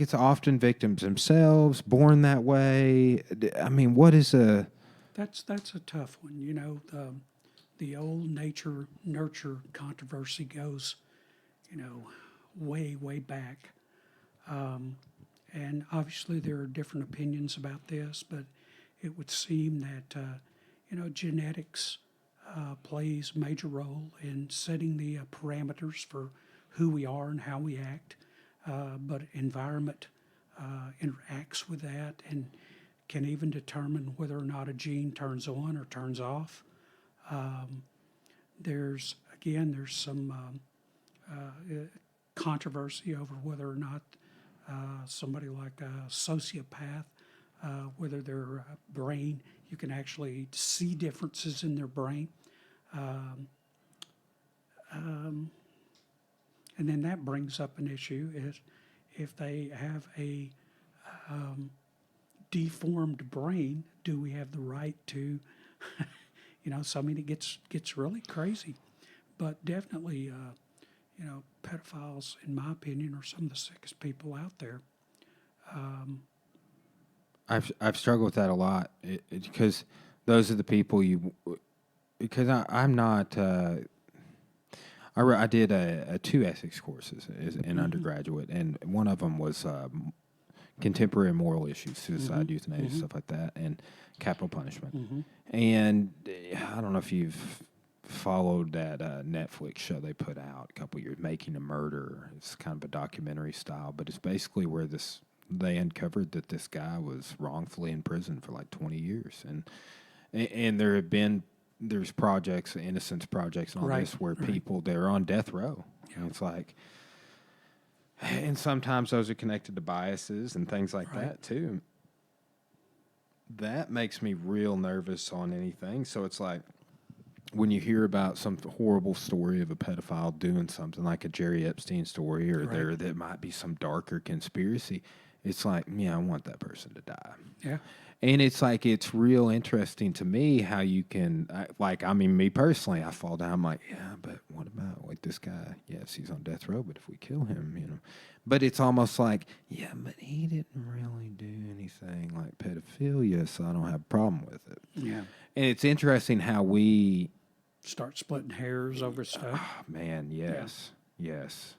Speaker 1: it's often victims themselves born that way? I mean, what is a
Speaker 2: That's a tough one. You know, the old nature nurture controversy goes, you know, way back. And obviously there are different opinions about this, but it would seem that, you know, genetics plays a major role in setting the parameters for who we are and how we act. But environment interacts with that and can even determine whether or not a gene turns on or turns off. There's some controversy over whether or not somebody like a sociopath, whether their brain, you can actually see differences in their brain. And then that brings up an issue is if they have a deformed brain, do we have the right to, you know, so I mean, it gets really crazy. But definitely, you know, pedophiles, in my opinion, are some of the sickest people out there.
Speaker 1: I've struggled with that a lot because those are the people because I'm not. I did two ethics courses in undergraduate, and one of them was contemporary moral issues, suicide, euthanasia, stuff like that, and capital punishment. And I don't know if you've followed that Netflix show they put out a couple years, Making a Murder. It's kind of a documentary style, but it's basically where they uncovered that this guy was wrongfully in prison for like 20 years, and there's projects, innocence projects, and all this where people they're on death row. Yeah. And it's like, and sometimes those are connected to biases and things like that too. That makes me real nervous on anything. So it's like when you hear about some horrible story of a pedophile doing something like a Jerry Epstein story, or there might be some darker conspiracy. It's like, yeah, I want that person to die.
Speaker 2: Yeah.
Speaker 1: And it's like, it's real interesting to me how you can, me personally, I fall down, I'm like, yeah, but what about like this guy? Yes, he's on death row, but if we kill him, you know. But it's almost like, yeah, but he didn't really do anything like pedophilia, so I don't have a problem with it.
Speaker 2: Yeah.
Speaker 1: And it's interesting how we
Speaker 2: start splitting hairs over stuff.
Speaker 1: Oh, man, yes, yes.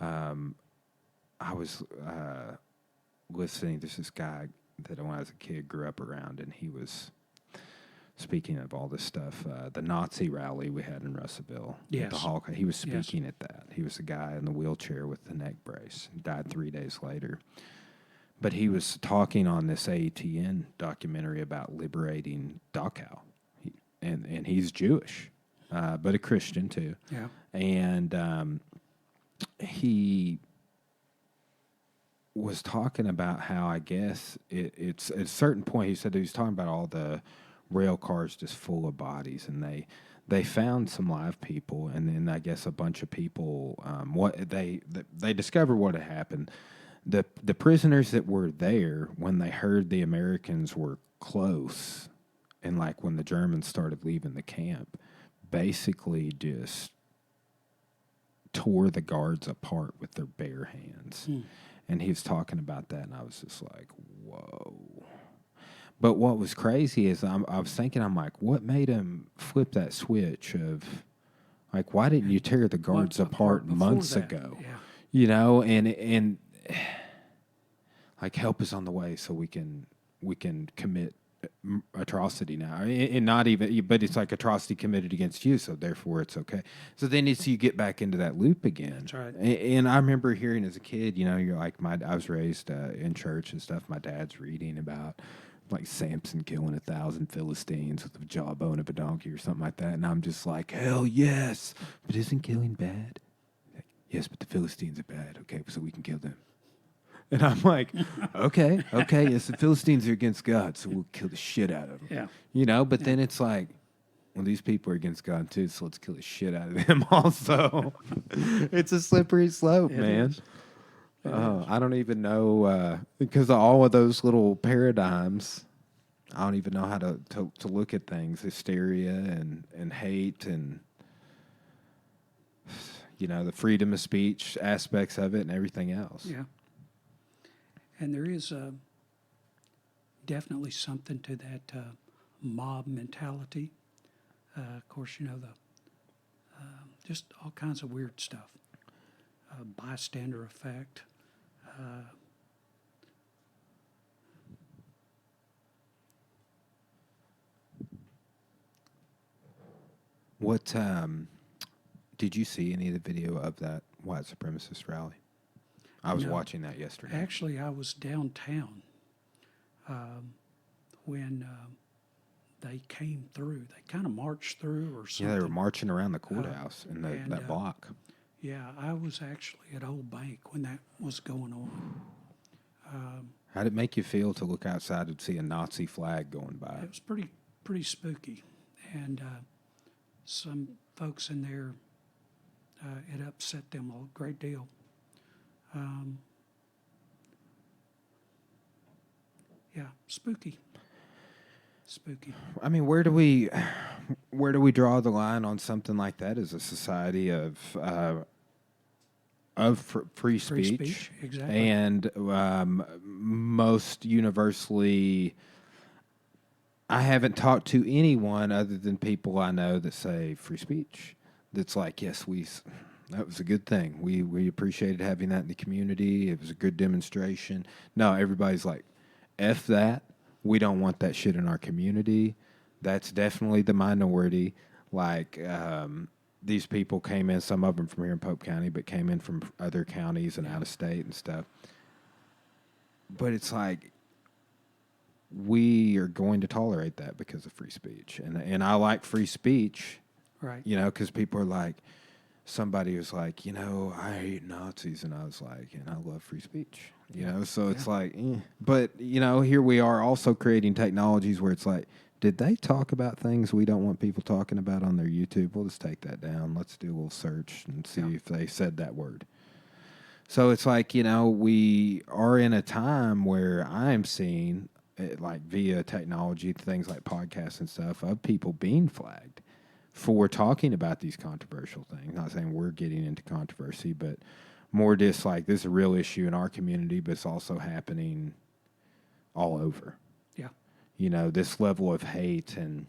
Speaker 1: I was listening. There's this guy that when I was a kid grew up around, and he was speaking of all this stuff. The Nazi rally we had in Russellville,
Speaker 2: yes,
Speaker 1: the Holocaust. He was speaking at that. He was the guy in the wheelchair with the neck brace. He died 3 days later. But he was talking on this AETN documentary about liberating Dachau, and he's Jewish, but a Christian too.
Speaker 2: Yeah,
Speaker 1: and he was talking about how I guess it's at a certain point. He said he was talking about all the rail cars just full of bodies, and they found some live people, and then I guess a bunch of people. What they discovered what had happened. The prisoners that were there when they heard the Americans were close, and like when the Germans started leaving the camp, basically just tore the guards apart with their bare hands.
Speaker 2: Hmm.
Speaker 1: And he was talking about that, and I was just like, whoa. But what was crazy is I was thinking, I'm like, what made him flip that switch of, like, why didn't you tear the guards apart months ago?
Speaker 2: Yeah.
Speaker 1: You know, and like, help is on the way so we can commit atrocity now, and not even, but it's like atrocity committed against you, so therefore it's okay. So then it's you get back into that loop again.
Speaker 2: That's right.
Speaker 1: And I remember hearing as a kid, you know, you're like, I was raised in church and stuff. My dad's reading about like Samson killing 1,000 Philistines with the jawbone of a donkey or something like that, and I'm just like, hell yes, but isn't killing bad? Like, yes, but the Philistines are bad. Okay, so we can kill them. And I'm like, okay, yes, the Philistines are against God, so we'll kill the shit out of them.
Speaker 2: Yeah.
Speaker 1: You know, but then it's like, well, these people are against God too, so let's kill the shit out of them also. It's a slippery slope, man. I don't even know, because of all of those little paradigms, I don't even know how to look at things, hysteria and hate and, you know, the freedom of speech aspects of it and everything else.
Speaker 2: Yeah. And there is definitely something to that mob mentality. Of course, you know, just all kinds of weird stuff. Bystander effect.
Speaker 1: What did you see any of the video of that white supremacist rally? I was
Speaker 2: No.
Speaker 1: watching that yesterday.
Speaker 2: Actually, I was downtown when they came through. They kind of marched through or something.
Speaker 1: Yeah, they were marching around the courthouse in
Speaker 2: and,
Speaker 1: that block.
Speaker 2: Yeah, I was actually at Old Bank when that was going on.
Speaker 1: How did it make you feel to look outside and see a Nazi flag going by?
Speaker 2: It was pretty spooky, and some folks in there, it upset them a great deal. Yeah, spooky.
Speaker 1: I mean, where do we draw the line on something like that as a society of free speech?
Speaker 2: Exactly.
Speaker 1: And most universally, I haven't talked to anyone other than people I know that say free speech. That's like, yes, that was a good thing. We appreciated having that in the community. It was a good demonstration. No, everybody's like, F that. We don't want that shit in our community. That's definitely the minority. Like, these people came in, some of them from here in Pope County, but came in from other counties and out of state and stuff. But it's like, we are going to tolerate that because of free speech. And I like free speech,
Speaker 2: Right.
Speaker 1: you know, because people are like, somebody was like, you know, I hate Nazis. And I was like, and I love free speech, you know? So it's like, But, you know, here we are also creating technologies where it's like, did they talk about things we don't want people talking about on their YouTube? We'll just take that down. Let's do a little search and see if they said that word. So it's like, you know, we are in a time where I'm seeing, like via technology, things like podcasts and stuff, of people being flagged for talking about these controversial things. Not saying we're getting into controversy, but more just like this is a real issue in our community, but it's also happening all over.
Speaker 2: Yeah.
Speaker 1: You know, this level of hate and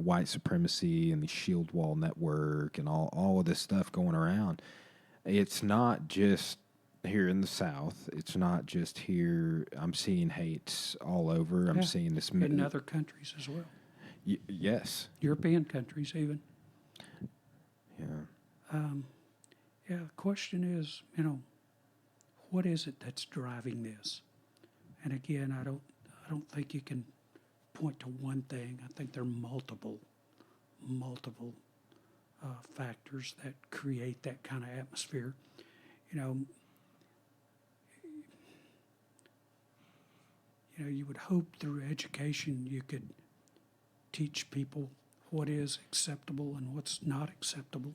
Speaker 1: white supremacy and the shield wall network and all of this stuff going around. It's not just here in the South. It's not just here. I'm seeing hates all over. I'm seeing this
Speaker 2: in other countries as well.
Speaker 1: Yes.
Speaker 2: European countries even.
Speaker 1: Yeah.
Speaker 2: Yeah, the question is, you know, what is it that's driving this? And again, I don't think you can point to one thing. I think there are multiple factors that create that kind of atmosphere. You know, you would hope through education you could teach people what is acceptable and what's not acceptable.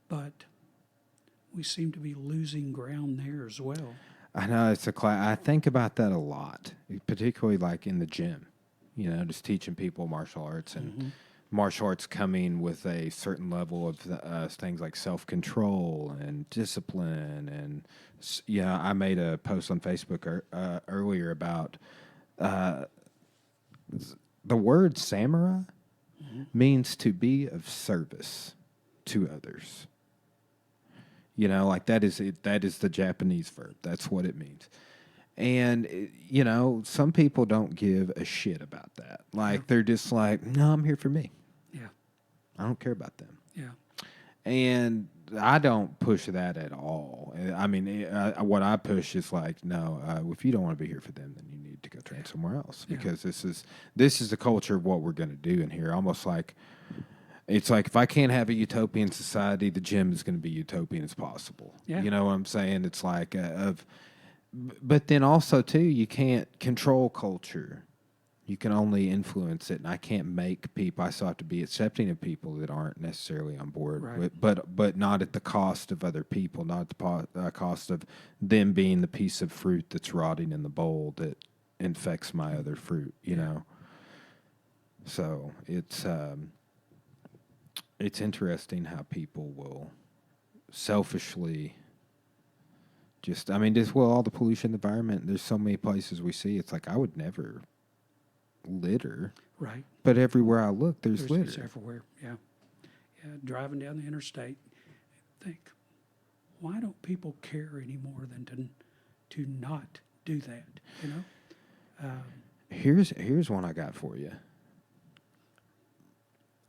Speaker 2: But we seem to be losing ground there as well.
Speaker 1: I know it's I think about that a lot, particularly like in the gym. You know, just teaching people martial arts and martial arts coming with a certain level of things like self-control and discipline. And yeah, I made a post on Facebook earlier about the word samurai means to be of service to others. You know, like that is it. That is the Japanese verb. That's what it means. And you know, some people don't give a shit about that. Like they're just like, no, I'm here for me.
Speaker 2: Yeah.
Speaker 1: I don't care about them.
Speaker 2: Yeah.
Speaker 1: And I don't push that at all. I mean, what I push is like, no, if you don't want to be here for them, then you need to go train somewhere else, because this is the culture of what we're going to do in here. Almost like it's like if I can't have a utopian society, the gym is going to be utopian as possible.
Speaker 2: Yeah.
Speaker 1: You know what I'm saying? It's like but then also too, you can't control culture. You can only influence it, and I can't make people. I still have to be accepting of people that aren't necessarily on board,
Speaker 2: Right.
Speaker 1: but not at the cost of other people, not at the cost of them being the piece of fruit that's rotting in the bowl that infects my other fruit. You know. So it's interesting how people will selfishly just. I mean, all the pollution, the environment. There's so many places we see. It's like I would never litter,
Speaker 2: Right.
Speaker 1: but everywhere I look, there's
Speaker 2: It's
Speaker 1: litter.
Speaker 2: everywhere. Yeah. Yeah. Driving down the interstate, think, why don't people care any more than to not do that? You know.
Speaker 1: Here's one I got for you,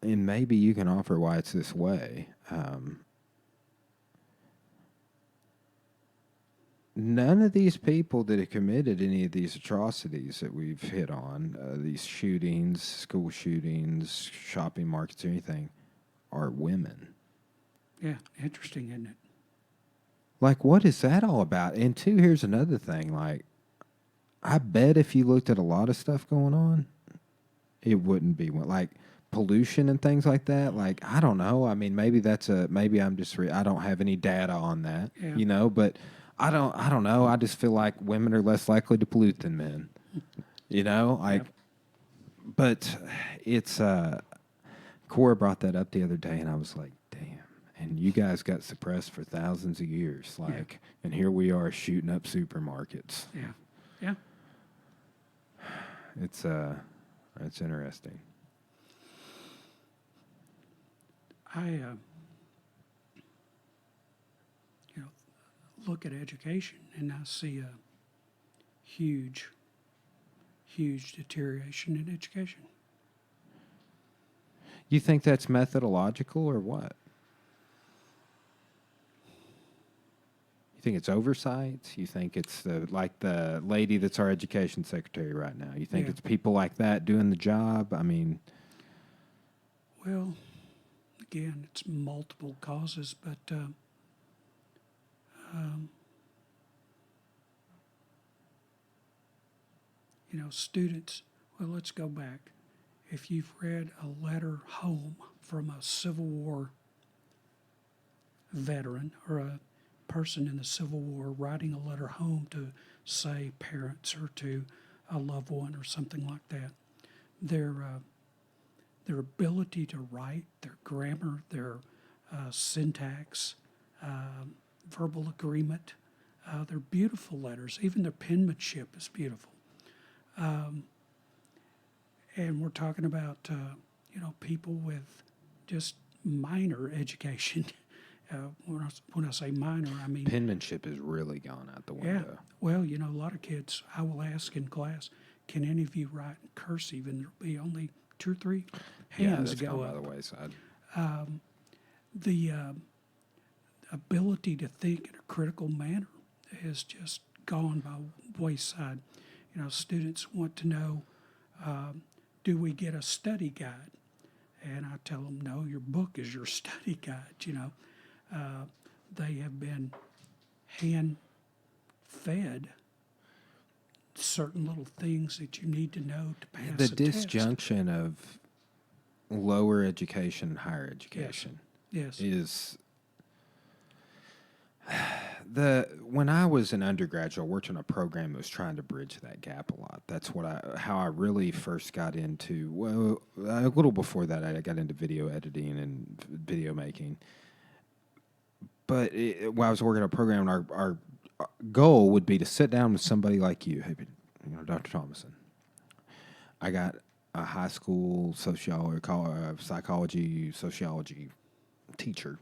Speaker 1: and maybe you can offer why it's this way. None of these people that have committed any of these atrocities that we've hit on, these shootings, school shootings, shopping markets, or anything, are women.
Speaker 2: Yeah. Interesting, isn't it?
Speaker 1: Like, what is that all about? And two, here's another thing. Like, I bet if you looked at a lot of stuff going on, it wouldn't be like pollution and things like that. Like, I don't know. I mean, maybe maybe I'm just I don't have any data on that,
Speaker 2: Yeah.
Speaker 1: you know, but I don't know. I just feel like women are less likely to pollute than men, you know, like, but it's, Cora brought that up the other day and I was like, damn. And you guys got suppressed for thousands of years. Like, and here we are shooting up supermarkets.
Speaker 2: Yeah. Yeah.
Speaker 1: It's interesting.
Speaker 2: I, look at education and I see a huge deterioration in education.
Speaker 1: You think that's methodological or what? You think it's oversight? You think it's like the lady that's our education secretary right now? You think it's people like that doing the job? I mean,
Speaker 2: well, again, it's multiple causes, but students, well, let's go back. If you've read a letter home from a Civil War veteran or a person in the Civil War writing a letter home to, say, parents or to a loved one or something like that, their ability to write, their grammar, their syntax, verbal agreement, they're beautiful letters. Even their penmanship is beautiful. And we're talking about, people with just minor education. When I say minor, I mean...
Speaker 1: penmanship has really gone out the window.
Speaker 2: Yeah. Well, a lot of kids, I will ask in class, can any of you write in cursive? And there'll be only 2 or 3 hands go up.
Speaker 1: By the wayside.
Speaker 2: The ability to think in a critical manner has just gone by wayside. Students want to know, do we get a study guide? And I tell them, no, your book is your study guide, They have been hand-fed certain little things that you need to know to pass
Speaker 1: The
Speaker 2: a test.
Speaker 1: disjunction of lower education and higher education
Speaker 2: Yes.
Speaker 1: is when I was an undergraduate, I worked on a program that was trying to bridge that gap a lot. That's how I really first got into. Well, a little before that, I got into video editing and video making. But while I was working on a program, our goal would be to sit down with somebody like you, Dr. Thomason. I got a high school psychology, sociology teacher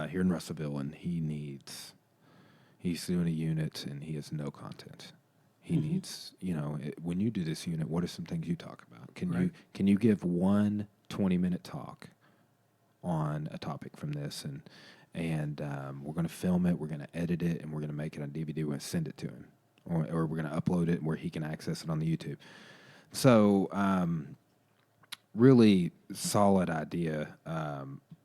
Speaker 1: here in Russellville, and he's doing a unit, and he has no content. He needs, when you do this unit, what are some things you talk about? Can you give one 20-minute talk on a topic from this, and we're going to film it, we're going to edit it, and we're going to make it on DVD, we're going to send it to him, or we're going to upload it where he can access it on the YouTube. So, really solid idea,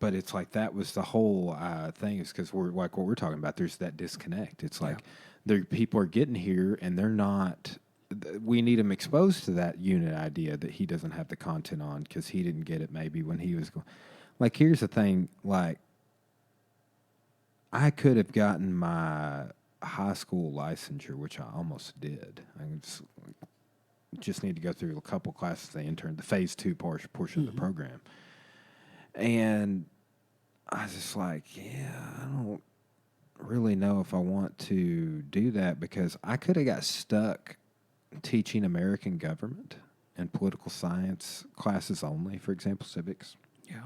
Speaker 1: but it's like that was the whole thing, is because we're like what we're talking about. There's that disconnect. It's like people are getting here and they're not. We need him exposed to that unit idea that he doesn't have the content on because he didn't get it maybe when he was going. Like, here's the thing. Like, I could have gotten my high school licensure, which I almost did. I just need to go through a couple classes. They interned the phase 2 portion of the program. And I was just like, I don't really know if I want to do that, because I could have got stuck teaching American government and political science classes only, for example, civics.
Speaker 2: Yeah.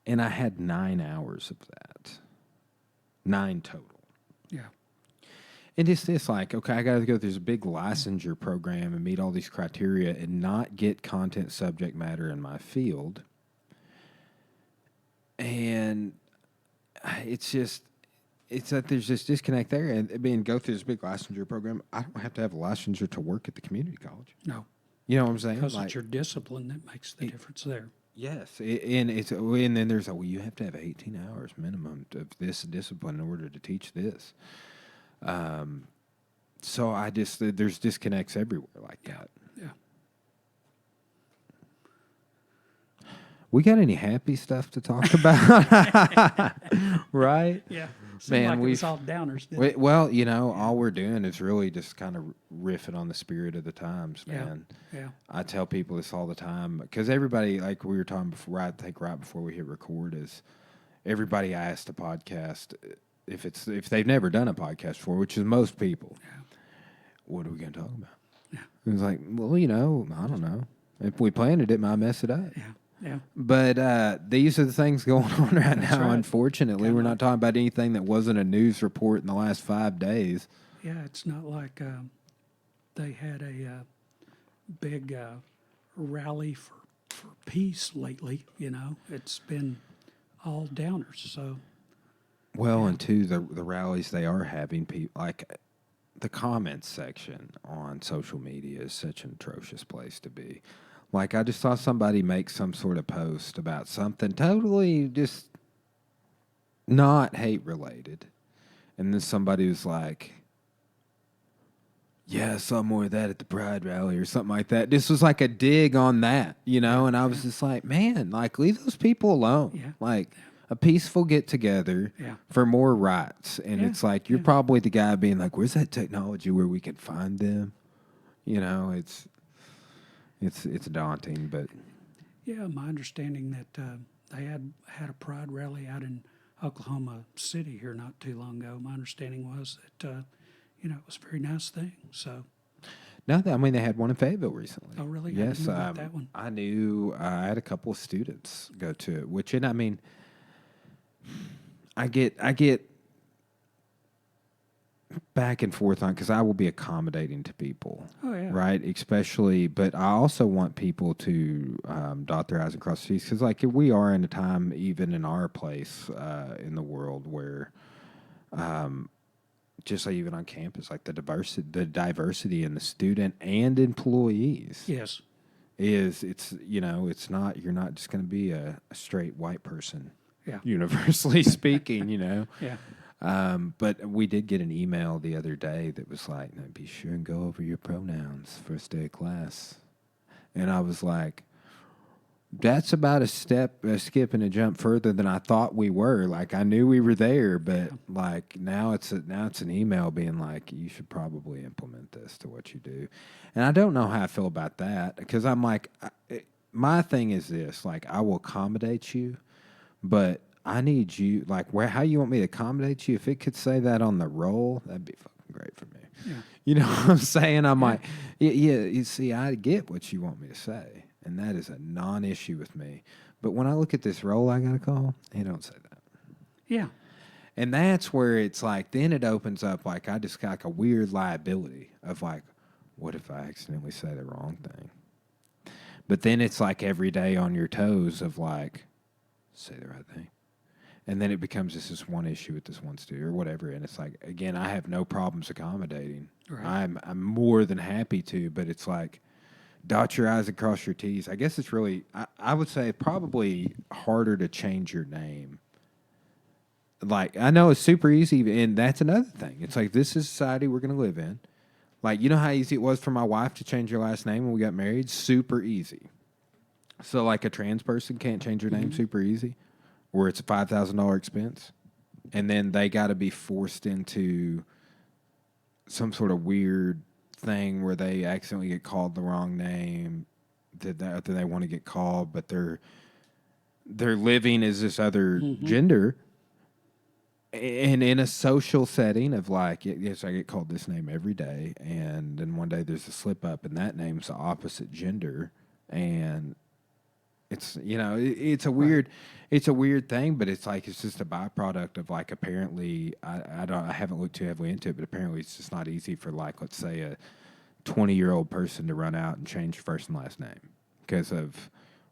Speaker 1: And I had 9 hours of that. 9 total.
Speaker 2: Yeah.
Speaker 1: And it's like, okay, I got to go through this big licensure program and meet all these criteria and not get content subject matter in my field. And it's that there's this disconnect there. And go through this big licensure program, I don't have to have a licensure to work at the community college.
Speaker 2: No.
Speaker 1: You know what I'm saying?
Speaker 2: Because it's your discipline that makes the difference there.
Speaker 1: Yes, and then there's you have to have 18 hours minimum of this discipline in order to teach this. So there's disconnects everywhere like that.
Speaker 2: Yeah.
Speaker 1: We got any happy stuff to talk about? Right?
Speaker 2: Yeah.
Speaker 1: Man,
Speaker 2: like it was all downers.
Speaker 1: All we're doing is really just kind of riffing on the spirit of the times, man.
Speaker 2: Yeah.
Speaker 1: I tell people this all the time, because everybody, like we were talking before, I think right before we hit record, is everybody I asked a podcast, if they've never done a podcast before, which is most people, what are we going to talk about? Yeah. It's like, well, I don't know. If we planted it, might mess it up.
Speaker 2: Yeah. Yeah.
Speaker 1: But these are the things going on right now. Right. Unfortunately, we're not talking about anything that wasn't a news report in the last 5 days.
Speaker 2: Yeah, it's not like they had a big rally for peace lately. It's been all downers. So,
Speaker 1: and two, the rallies they are having, like the comments section on social media is such an atrocious place to be. Like, I just saw somebody make some sort of post about something totally just not hate-related. And then somebody was like, I saw more of that at the Pride rally or something like that. This was like a dig on that, And I was just like, man, like, leave those people alone.
Speaker 2: Yeah.
Speaker 1: Like, a peaceful get-together for more rights. And it's like, you're probably the guy being like, where's that technology where we can find them? It's daunting, but
Speaker 2: my understanding that they had a pride rally out in Oklahoma City here not too long ago. My understanding was that it was a very nice thing. So
Speaker 1: no, they had one in Fayetteville recently.
Speaker 2: Oh, really?
Speaker 1: Yes,
Speaker 2: I didn't know about that one.
Speaker 1: I knew. I had a couple of students go to it, which, I get back and forth on, because I will be accommodating to people.
Speaker 2: Oh, yeah.
Speaker 1: Right? Especially, but I also want people to dot their I's and cross their T's, because like we are in a time, even in our place in the world, where just like even on campus, like the diversity in the student and employees.
Speaker 2: Yes.
Speaker 1: It's not, you're not just going to be a straight white person.
Speaker 2: Yeah.
Speaker 1: Universally speaking,
Speaker 2: Yeah.
Speaker 1: But we did get an email the other day that was like, no, be sure and go over your pronouns first day of class. And I was like, that's about a skip and a jump further than I thought we were. Like I knew we were there, but like now it's an email being like, you should probably implement this to what you do. And I don't know how I feel about that because I'm like, my thing is this: like I will accommodate you, but I need you. Like how you want me to accommodate you? If it could say that on the roll, that'd be fucking great for me.
Speaker 2: Yeah.
Speaker 1: You know what I'm saying? I'm like, yeah. You see, I get what you want me to say. And that is a non-issue with me. But when I look at this role I got to call, he don't say that.
Speaker 2: Yeah.
Speaker 1: And that's where it's like, then it opens up, like, I just got like a weird liability of like, what if I accidentally say the wrong thing? But then it's like every day on your toes of like, say the right thing. And then it becomes this one issue with this one student or whatever. And it's like, again, I have no problems accommodating.
Speaker 2: Right.
Speaker 1: I'm more than happy to, but it's like, dot your I's and cross your T's. I guess it's really, I would say probably harder to change your name. Like, I know it's super easy, and that's another thing. It's like, this is society we're going to live in. Like, you know how easy it was for my wife to change her last name when we got married? Super easy. So, like, a trans person can't change their name super easy, or it's a $5,000 expense, and then they got to be forced into some sort of weird thing where they accidentally get called the wrong name that they want to get called, but they're living as this other gender, and in a social setting of like, yes, I get called this name every day, and then one day there's a slip up, and that name's the opposite gender, and it's it's a weird thing, but it's like it's just a byproduct of like apparently I haven't looked too heavily into it, but apparently it's just not easy for like let's say a 20-year-old person to run out and change first and last name because of,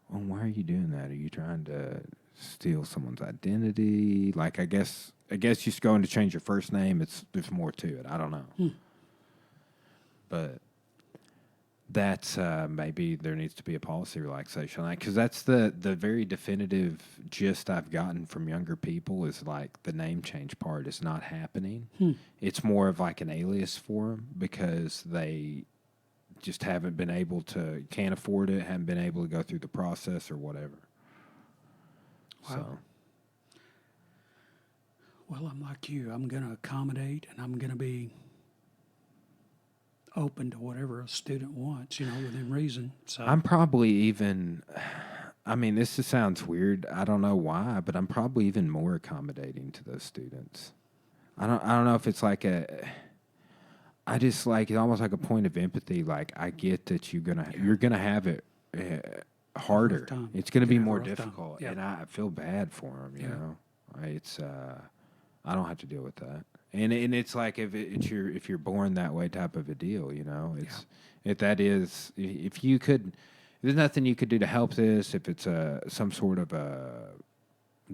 Speaker 1: well, why are you doing that? Are you trying to steal someone's identity? Like I guess just going to change your first name, there's more to it. I don't know, but. That's maybe there needs to be a policy relaxation, because that's the very definitive gist I've gotten from younger people is like the name change part is not happening. It's more of like an alias for them because they just haven't been able to, can't afford it, haven't been able to go through the process or whatever.
Speaker 2: Wow.
Speaker 1: So.
Speaker 2: Well, I'm like you. I'm going to accommodate, and I'm going to be open to whatever a student wants, within reason. So
Speaker 1: I'm probably even, I mean, this just sounds weird. I don't know why, but I'm probably even more accommodating to those students. I don't know if it's like I just like it's almost like a point of empathy. Like I get that you're gonna have it harder. It's gonna be more difficult, and I feel bad for them. You know, it's I don't have to deal with that. And it's like if you're born that way type of a deal, if you could, there's nothing you could do to help this. If it's some sort of a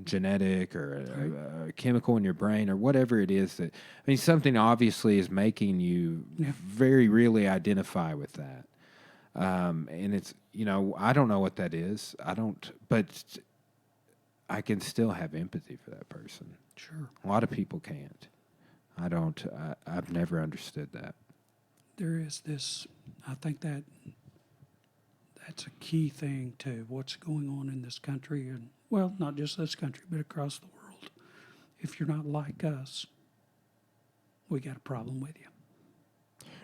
Speaker 1: genetic or a chemical in your brain or whatever it is something obviously is making you very really identify with that. And it's I don't know what that is. But I can still have empathy for that person.
Speaker 2: Sure,
Speaker 1: a lot of people can't. I've never understood that.
Speaker 2: There is this, I think that's a key thing to what's going on in this country, and, well, not just this country, but across the world. If you're not like us, we got a problem with you.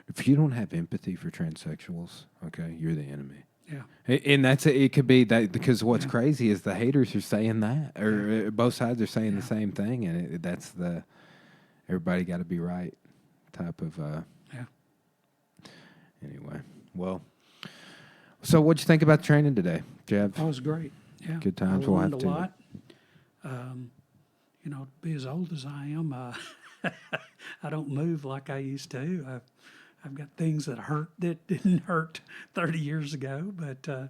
Speaker 1: If you don't have empathy for transsexuals, okay, you're the enemy.
Speaker 2: Yeah.
Speaker 1: And it could be that because what's crazy is the haters are saying that, or both sides are saying the same thing, and that's the everybody got to be right type of. Anyway, well, so what'd you think about the training today, Jeb?
Speaker 2: That was great. Yeah.
Speaker 1: Good times.
Speaker 2: I
Speaker 1: We'll
Speaker 2: learned
Speaker 1: have
Speaker 2: a
Speaker 1: to.
Speaker 2: lot. To be as old as I am, I don't move like I used to. I've got things that hurt that didn't hurt 30 years ago, but I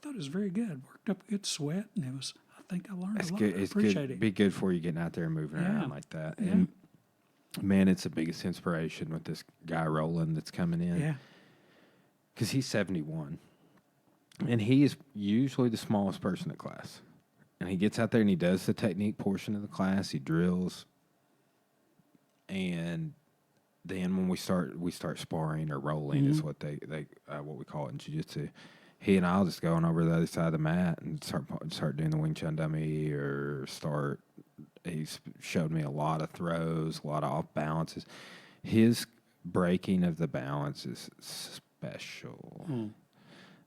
Speaker 2: thought it was very good. Worked up a good sweat, and I think I learned a lot.
Speaker 1: Good.
Speaker 2: I
Speaker 1: It's
Speaker 2: appreciate
Speaker 1: good.
Speaker 2: it.
Speaker 1: Be good for you getting out there and moving around like that.
Speaker 2: Yeah.
Speaker 1: And man, it's the biggest inspiration with this guy Roland that's coming in.
Speaker 2: Yeah.
Speaker 1: Because he's 71, and he is usually the smallest person in class. And he gets out there and he does the technique portion of the class. He drills, and then when we start sparring or rolling is what what we call it in jiu-jitsu. he and I'll just go on over the other side of the mat and start doing the Wing Chun dummy or start. He's showed me a lot of throws, a lot of off balances. His breaking of the balance is special.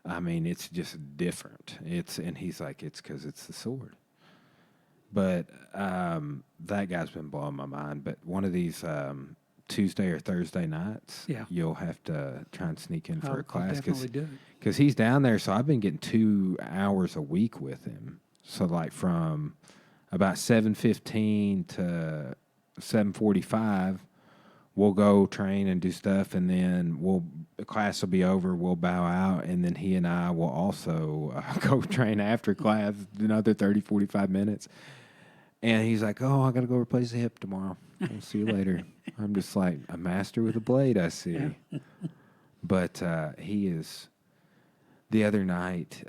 Speaker 1: I mean, it's just different. And he's like, it's because it's the sword. But that guy's been blowing my mind. But one of these Tuesday or Thursday nights, you'll have to try and sneak in for a class.
Speaker 2: I'll definitely do it.
Speaker 1: Because he's down there, so I've been getting 2 hours a week with him. So like from about 7:15 to 7:45, we'll go train and do stuff, and then the class will be over. We'll bow out, and then he and I will also go train after class, another 30, 45 minutes. And he's like, "Oh, I got to go replace the hip tomorrow. We'll see you later." I'm just like, a master with a blade, I see. Yeah. But he is. The other night,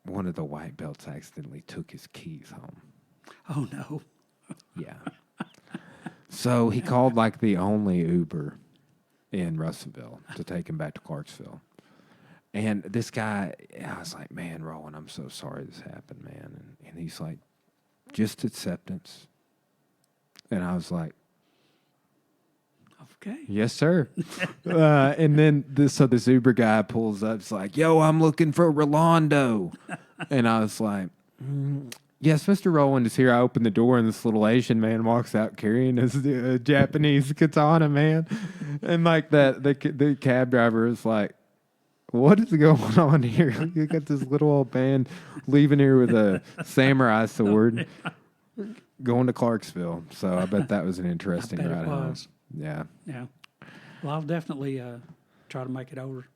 Speaker 1: one of the white belts accidentally took his keys home.
Speaker 2: Oh, no.
Speaker 1: Yeah. So he called like the only Uber in Russellville to take him back to Clarksville. And this guy, I was like, "Man, Roland, I'm so sorry this happened, man." And he's like, "Just acceptance." And I was like,
Speaker 2: "Okay.
Speaker 1: Yes, sir." And then this Uber guy pulls up. It's like, "Yo, I'm looking for Rolando." And I was like, "Yes, Mr. Roland is here." I open the door, and this little Asian man walks out carrying his Japanese katana, man. And like the cab driver is like, "What is going on here?" You got this little old man leaving here with a samurai sword, going to Clarksville. So I bet that was an interesting ride home. Yeah.
Speaker 2: Yeah. Well, I'll definitely try to make it over.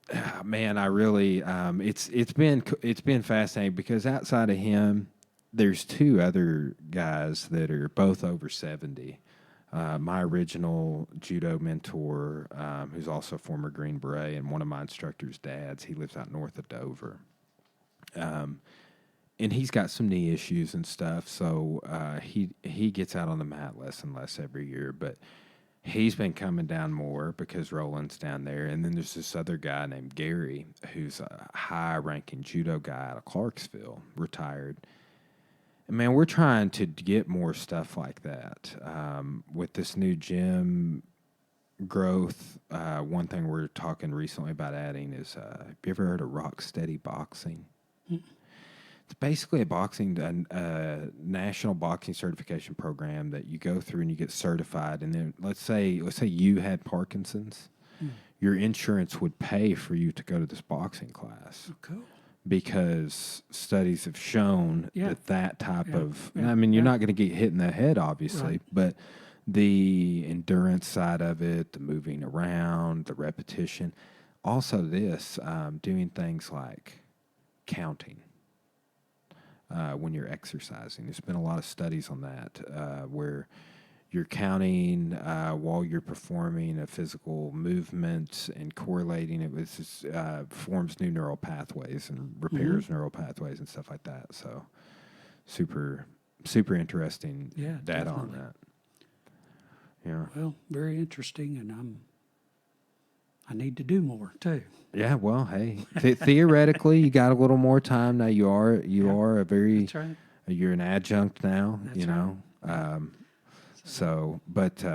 Speaker 1: Man, I really it's been fascinating because outside of him, there's 2 other guys that are both over 70. My original judo mentor, who's also a former Green Beret, and one of my instructor's dads. He lives out north of Dover. And he's got some knee issues and stuff, so he gets out on the mat less and less every year, but he's been coming down more because Roland's down there. And then there's this other guy named Gary, who's a high-ranking judo guy out of Clarksville, retired. And, man, we're trying to get more stuff like that. With this new gym growth, one thing we're talking recently about adding is, have you ever heard of Rock Steady Boxing? It's basically a national boxing certification program that you go through and you get certified. And then let's say you had Parkinson's, your insurance would pay for you to go to this boxing class.
Speaker 2: Oh, cool.
Speaker 1: Because studies have shown that type of, I mean, you're not going to get hit in the head, obviously, but the endurance side of it, the moving around, the repetition, also this, doing things like counting. When you're exercising. There's been a lot of studies on that where you're counting while you're performing a physical movement and correlating it with forms new neural pathways and repairs neural pathways and stuff like that. So super interesting data on that. Yeah.
Speaker 2: Well, very interesting, and I need to do more too.
Speaker 1: Yeah, well, hey, theoretically, you got a little more time now. You are a very,
Speaker 2: that's right.
Speaker 1: You're an adjunct now,
Speaker 2: That's
Speaker 1: you know. But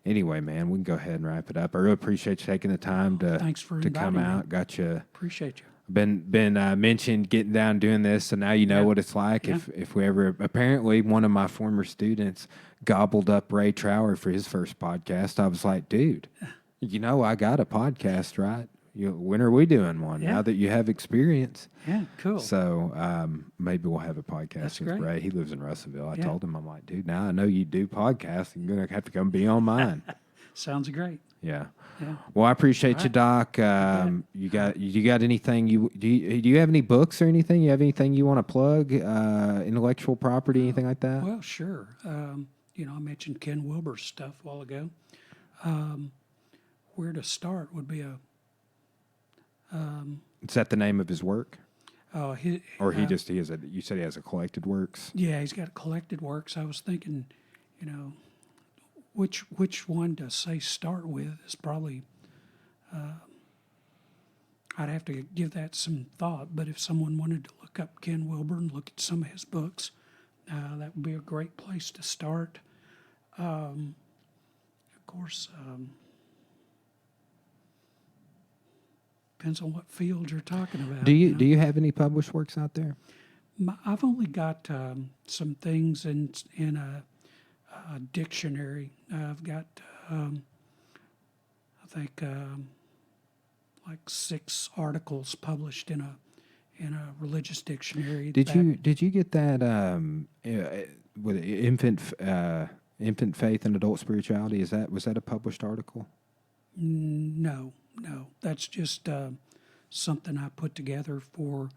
Speaker 1: anyway, man, we can go ahead and wrap it up. I really appreciate you taking the time
Speaker 2: Thanks for
Speaker 1: to come
Speaker 2: inviting me.
Speaker 1: out. Got you.
Speaker 2: Appreciate you.
Speaker 1: Been mentioned getting down doing this, so now you know what it's like.
Speaker 2: Yeah.
Speaker 1: If we ever, apparently one of my former students gobbled up Ray Trower for his first podcast. I was like, dude, you know I got a podcast, right? When are we doing one?
Speaker 2: Yeah.
Speaker 1: Now that you have experience.
Speaker 2: Yeah, cool.
Speaker 1: So maybe we'll have a podcast
Speaker 2: That's
Speaker 1: with
Speaker 2: great.
Speaker 1: Ray. He lives in Russellville. I told him, I'm like, dude, now I know you do podcasts. You're going to have to come be on mine.
Speaker 2: Sounds great.
Speaker 1: Yeah.
Speaker 2: Yeah.
Speaker 1: Well, I appreciate you, Doc. You got anything do you have any books or anything? You have anything you want to plug? Intellectual property, anything like that?
Speaker 2: Well, sure. I mentioned Ken Wilber's stuff a while ago. Where to start would be
Speaker 1: Is that the name of his work?
Speaker 2: you
Speaker 1: said he has a collected works?
Speaker 2: Yeah, he's got collected works. I was thinking, which one to say start with is probably I'd have to give that some thought. But if someone wanted to look up Ken Wilber and look at some of his books, that would be a great place to start. Of course, depends on what field you're talking about.
Speaker 1: Do you
Speaker 2: know.
Speaker 1: do you have any published works out there?
Speaker 2: I've only got some things in a dictionary. I've got, I think, like 6 articles published in a religious dictionary.
Speaker 1: Did you get that with infant faith and adult spirituality? Was that a published article?
Speaker 2: No. That's just something I put together for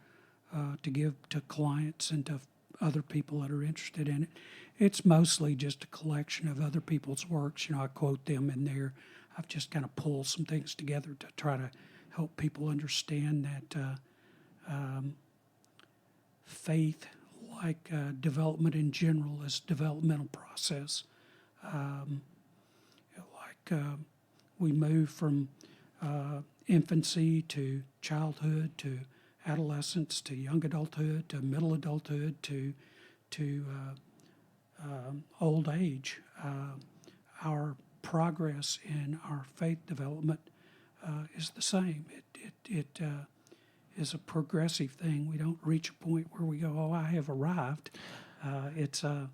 Speaker 2: to give to clients and to other people that are interested in it. It's mostly just a collection of other people's works. I quote them in there. I've just kind of pulled some things together to try to help people understand that faith, like development in general, is a developmental process. We move from infancy to childhood to adolescence to young adulthood to middle adulthood to old age. Our progress in our faith development is the same. It is a progressive thing. We don't reach a point where we go, "Oh, I have arrived."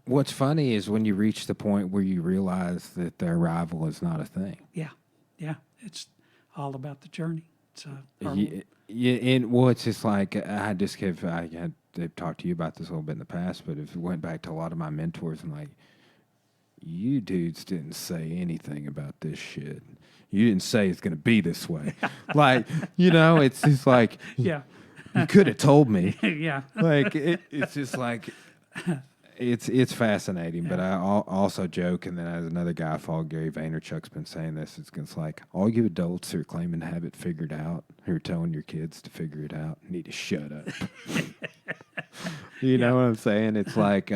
Speaker 1: What's funny is when you reach the point where you realize that the arrival is not a thing.
Speaker 2: Yeah. It's all about the journey. It's
Speaker 1: it's just like I had talked to you about this a little bit in the past, but if it went back to a lot of my mentors and like, you dudes didn't say anything about this shit. You didn't say it's going to be this way. Like, it's just like,
Speaker 2: yeah,
Speaker 1: you could have told me.
Speaker 2: yeah,
Speaker 1: Like, it's just like, it's fascinating. But I also joke, and then as another guy I follow, Gary Vaynerchuk's been saying this, it's like, all you adults who are claiming to have it figured out, who are telling your kids to figure it out, need to shut up. You know what I'm saying? It's like,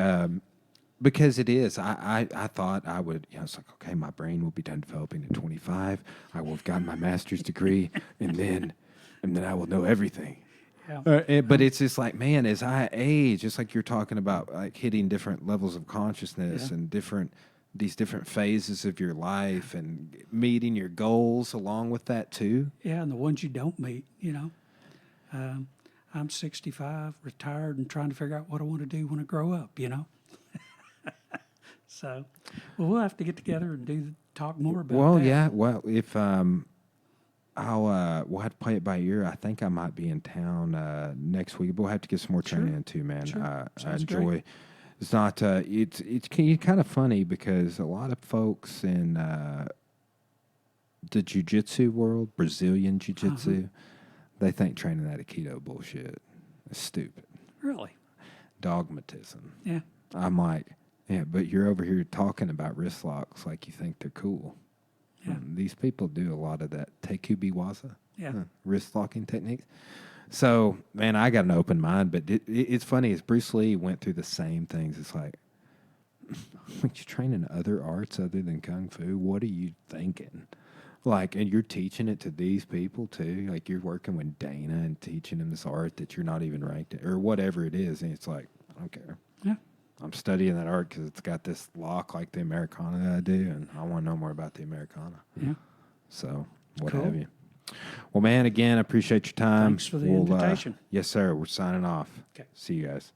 Speaker 1: because it is. I thought I would, it's like, okay, my brain will be done developing at 25. I will have gotten my master's degree, and then I will know everything.
Speaker 2: Yeah.
Speaker 1: But it's just like, man, as I age, just like you're talking about, like hitting different levels of consciousness and these different phases of your life and meeting your goals along with that too.
Speaker 2: Yeah, and the ones you don't meet, I'm 65, retired, and trying to figure out what I want to do when I grow up, So, we'll have to get together and talk more about that.
Speaker 1: Well, yeah. Well, if we'll have to play it by ear. I think I might be in town next week, but we'll have to get some more training in too, man.
Speaker 2: Sure.
Speaker 1: I enjoy. Great. It's not. It's kind of funny because a lot of folks in the jiu-jitsu world, Brazilian jiu-jitsu, they think training that Aikido bullshit is stupid.
Speaker 2: Really?
Speaker 1: Dogmatism.
Speaker 2: Yeah.
Speaker 1: I'm like, yeah, but you're over here talking about wrist locks like you think they're cool.
Speaker 2: Yeah.
Speaker 1: These people do a lot of that teikubi waza,
Speaker 2: Yeah.
Speaker 1: Wrist locking techniques. So, man, I got an open mind, but it's funny as Bruce Lee went through the same things. It's like, when you're training other arts other than Kung Fu, what are you thinking? Like, and you're teaching it to these people too. Like, you're working with Dana and teaching them this art that you're not even ranked in, or whatever it is. And it's like, I don't care.
Speaker 2: Yeah.
Speaker 1: I'm studying that art because it's got this lock like the Americana that I do, and I want to know more about the Americana.
Speaker 2: Yeah.
Speaker 1: So, what
Speaker 2: Cool.
Speaker 1: have you. Well, man, again, I appreciate your time.
Speaker 2: Thanks for the invitation.
Speaker 1: Yes, sir. We're signing off.
Speaker 2: Okay.
Speaker 1: See you guys.